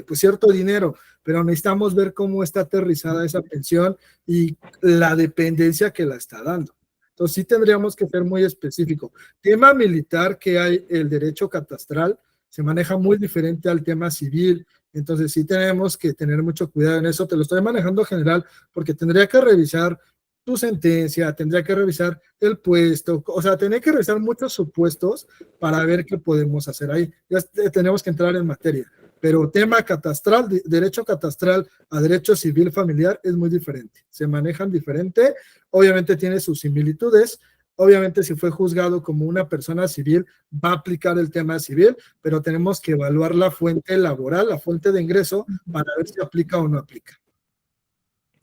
pues cierto dinero, pero necesitamos ver cómo está aterrizada esa pensión y la dependencia que la está dando. Entonces sí tendríamos que ser muy específico. Tema militar, que hay el derecho catastral, se maneja muy diferente al tema civil, entonces sí tenemos que tener mucho cuidado en eso. Te lo estoy manejando general porque tendría que revisar tu sentencia, tendría que revisar el puesto, o sea, tendría que revisar muchos supuestos para ver qué podemos hacer ahí. Ya tenemos que entrar en materia, pero tema catastral, derecho catastral a derecho civil familiar es muy diferente, se manejan diferente, obviamente tiene sus similitudes. Obviamente, si fue juzgado como una persona civil, va a aplicar el tema civil, pero tenemos que evaluar la fuente laboral, la fuente de ingreso, para ver si aplica o no aplica.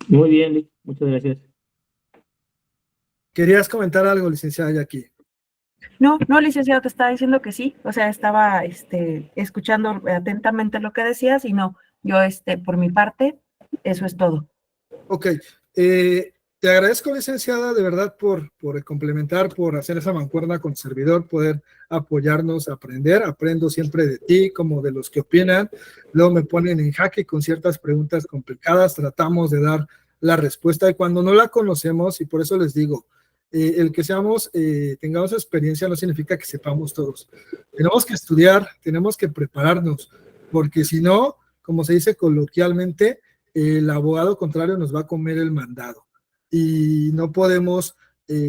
Muy bien, muchas gracias. ¿Querías comentar algo, licenciada Jackie? No, licenciado, te estaba diciendo que sí, o sea, estaba escuchando atentamente lo que decías y no, yo por mi parte, eso es todo. Ok, te agradezco, licenciada, de verdad por complementar, por hacer esa mancuerna con el servidor, poder apoyarnos, aprender. Aprendo siempre de ti, como de los que opinan. Luego me ponen en jaque con ciertas preguntas complicadas, tratamos de dar la respuesta y cuando no la conocemos, y por eso les digo, el que tengamos experiencia no significa que sepamos todos. Tenemos que estudiar, tenemos que prepararnos, porque si no, como se dice coloquialmente, el abogado contrario nos va a comer el mandado. Y no podemos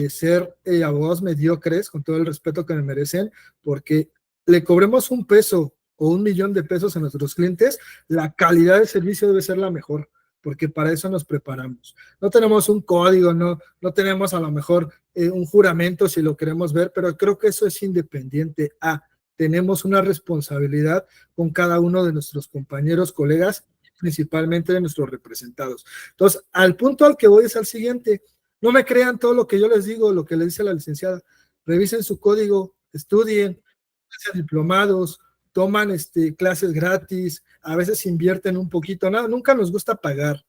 ser abogados mediocres, con todo el respeto que me merecen, porque le cobremos $1 o $1,000,000 de pesos a nuestros clientes, la calidad del servicio debe ser la mejor, porque para eso nos preparamos. No tenemos un código, no tenemos a lo mejor un juramento si lo queremos ver, pero creo que eso es independiente a, tenemos una responsabilidad con cada uno de nuestros compañeros, colegas, principalmente de nuestros representados. Entonces, al punto al que voy es al siguiente, no me crean todo lo que yo les digo, lo que le dice la licenciada, revisen su código, estudien, hacen diplomados, toman clases gratis, a veces invierten un poquito, nunca nos gusta pagar.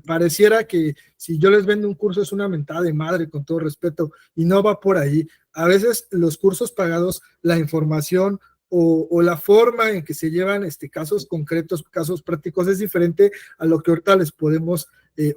Pareciera que si yo les vendo un curso es una mentada de madre, con todo respeto, y no va por ahí. A veces los cursos pagados, la información o la forma en que se llevan casos concretos, casos prácticos, es diferente a lo que ahorita les podemos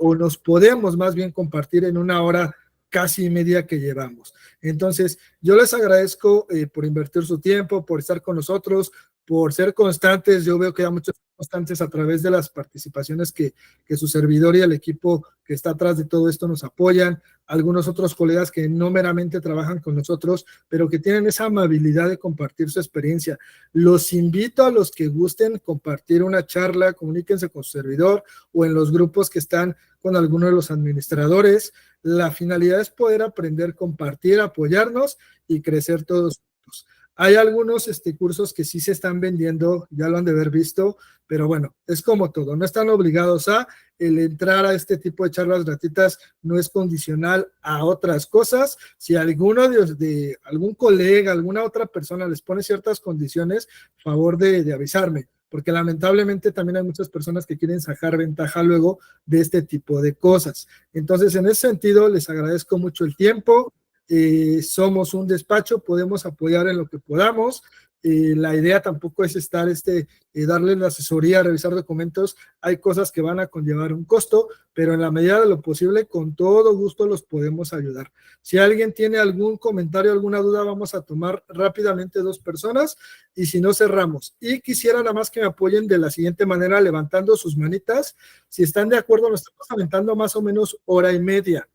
o nos podemos más bien compartir en una hora casi media que llevamos. Entonces, yo les agradezco por invertir su tiempo, por estar con nosotros, por ser constantes. Yo veo que hay muchos constantes a través de las participaciones que su servidor y el equipo que está atrás de todo esto nos apoyan. Algunos otros colegas que no meramente trabajan con nosotros, pero que tienen esa amabilidad de compartir su experiencia. Los invito a los que gusten compartir una charla, comuníquense con su servidor o en los grupos que están con alguno de los administradores. La finalidad es poder aprender, compartir, apoyarnos y crecer todos juntos. Hay algunos cursos que sí se están vendiendo, ya lo han de haber visto, pero bueno, es como todo, no están obligados a el entrar a este tipo de charlas gratuitas, no es condicional a otras cosas. Si alguno de algún colega, alguna otra persona les pone ciertas condiciones, favor de avisarme, porque lamentablemente también hay muchas personas que quieren sacar ventaja luego de este tipo de cosas. Entonces, en ese sentido, les agradezco mucho el tiempo. somos un despacho, podemos apoyar en lo que podamos. La idea tampoco es estar, darle la asesoría, revisar documentos. Hay cosas que van a conllevar un costo, pero en la medida de lo posible, con todo gusto los podemos ayudar. Si alguien tiene algún comentario, alguna duda, vamos a tomar rápidamente 2 personas y si no, cerramos. Y quisiera nada más que me apoyen de la siguiente manera, levantando sus manitas. Si están de acuerdo, nos estamos aventando más o menos hora y media.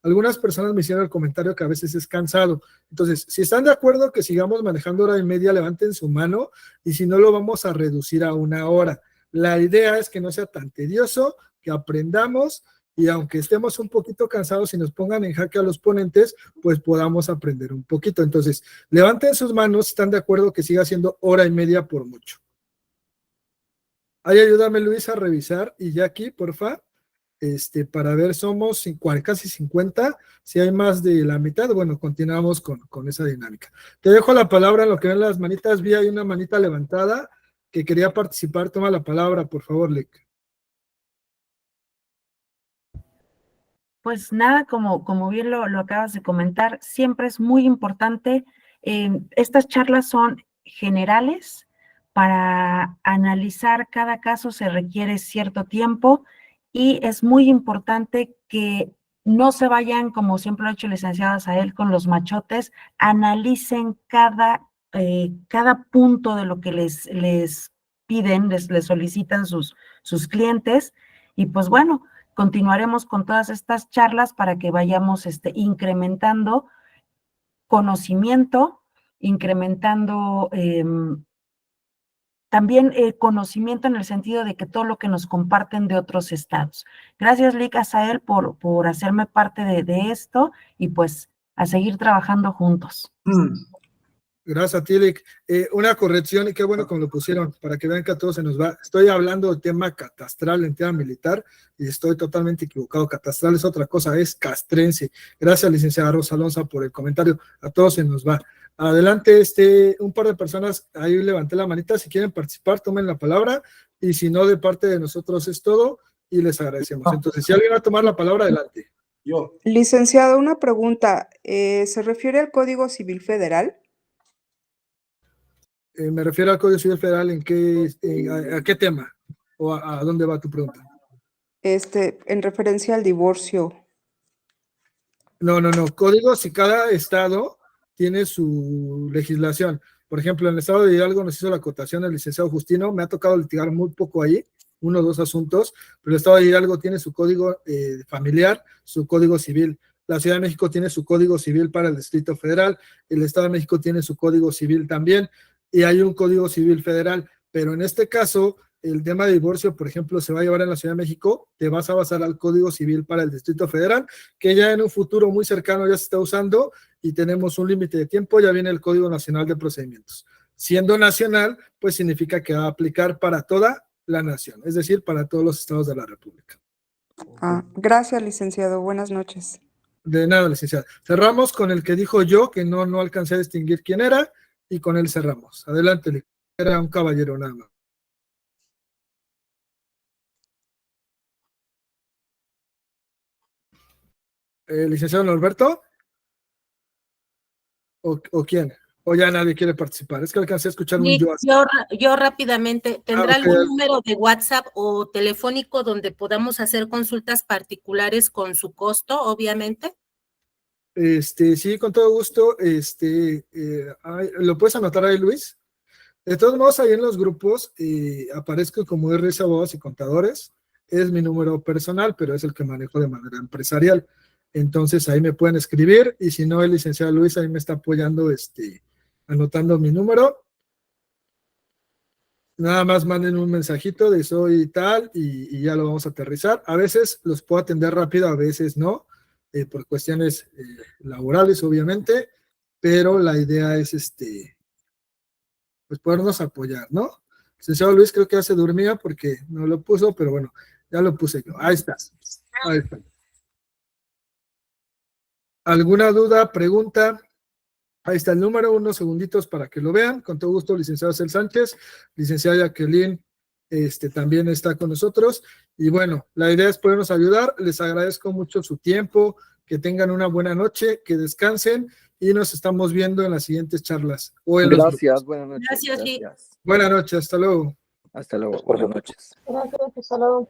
Algunas personas me hicieron el comentario que a veces es cansado. Entonces, si están de acuerdo que sigamos manejando hora y media, levanten su mano y si no, lo vamos a reducir a 1 hora. La idea es que no sea tan tedioso, que aprendamos y aunque estemos un poquito cansados y nos pongan en jaque a los ponentes, pues podamos aprender un poquito. Entonces, levanten sus manos si están de acuerdo que siga siendo hora y media por mucho. Ahí ayúdame, Luis, a revisar y Jackie, porfa. Para ver, somos casi 50, si hay más de la mitad, bueno, continuamos con esa dinámica. Te dejo la palabra en lo que ven las manitas, vi hay una manita levantada que quería participar, toma la palabra, por favor, Lick. Pues nada, como bien lo acabas de comentar, siempre es muy importante, estas charlas son generales, para analizar cada caso se requiere cierto tiempo, y es muy importante que no se vayan, como siempre lo ha hecho el licenciado Asael, con los machotes, analicen cada punto de lo que les piden, les solicitan sus clientes, y pues bueno, continuaremos con todas estas charlas para que vayamos incrementando conocimiento, incrementando también conocimiento en el sentido de que todo lo que nos comparten de otros estados. Gracias, Lick, Asael, por hacerme parte de esto y pues a seguir trabajando juntos. Gracias a ti, Lick. Una corrección, y qué bueno que me lo pusieron, para que vean que a todos se nos va. Estoy hablando del tema catastral en tema militar, y estoy totalmente equivocado. Catastral es otra cosa, es castrense. Gracias, licenciada Rosa Alonso, por el comentario. A todos se nos va. Adelante, un par de personas, ahí levanté la manita, si quieren participar, tomen la palabra, y si no, de parte de nosotros es todo, y les agradecemos. Entonces, si alguien va a tomar la palabra, adelante. Yo. Licenciado, una pregunta, ¿se refiere al Código Civil Federal? Me refiero al Código Civil Federal, ¿a qué tema? ¿O a dónde va tu pregunta? En referencia al divorcio. No. Código, si cada estado tiene su legislación. Por ejemplo, en el estado de Hidalgo nos hizo la acotación el licenciado Justino, me ha tocado litigar muy poco ahí, 1 o 2 asuntos, pero el estado de Hidalgo tiene su código familiar, su código civil. La Ciudad de México tiene su código civil para el Distrito Federal, el Estado de México tiene su código civil también, y hay un código civil federal, pero en este caso, el tema de divorcio, por ejemplo, se va a llevar en la Ciudad de México, te vas a basar al código civil para el Distrito Federal, que ya en un futuro muy cercano ya se está usando, y tenemos un límite de tiempo, ya viene el Código Nacional de Procedimientos. Siendo nacional, pues significa que va a aplicar para toda la nación, es decir, para todos los estados de la República. Gracias, licenciado. Buenas noches. De nada, licenciada. Cerramos con el que dijo yo, que no alcancé a distinguir quién era, y con él cerramos. Adelante, era un caballero nada más. ¿Licenciado Norberto? ¿O quién? ¿O ya nadie quiere participar? Es que alcancé a escuchar un yo. Yo rápidamente, ¿tendrá ok. algún número de WhatsApp o telefónico donde podamos hacer consultas particulares con su costo, obviamente? Sí, con todo gusto. ¿Lo puedes anotar ahí, Luis? De todos modos, ahí en los grupos aparezco como RS Abogados y Contadores. Es mi número personal, pero es el que manejo de manera empresarial. Entonces, ahí me pueden escribir, y si no, el licenciado Luis ahí me está apoyando, anotando mi número. Nada más manden un mensajito de soy tal, y ya lo vamos a aterrizar. A veces los puedo atender rápido, a veces no, por cuestiones laborales, obviamente, pero la idea es, pues podernos apoyar, ¿no? El licenciado Luis creo que ya se dormía porque no lo puso, pero bueno, ya lo puse yo. Ahí estás. Ahí está. ¿Alguna duda, pregunta? Ahí está el número, unos segunditos para que lo vean. Con todo gusto, licenciado Cel Sánchez, licenciada Jacqueline, también está con nosotros. Y bueno, la idea es podernos ayudar. Les agradezco mucho su tiempo, que tengan una buena noche, que descansen y nos estamos viendo en las siguientes charlas. O en los Gracias, grupos. buenas noches. Gracias, sí. Gracias. Buenas noches, hasta luego. Hasta luego, buenas noches. Gracias, hasta luego.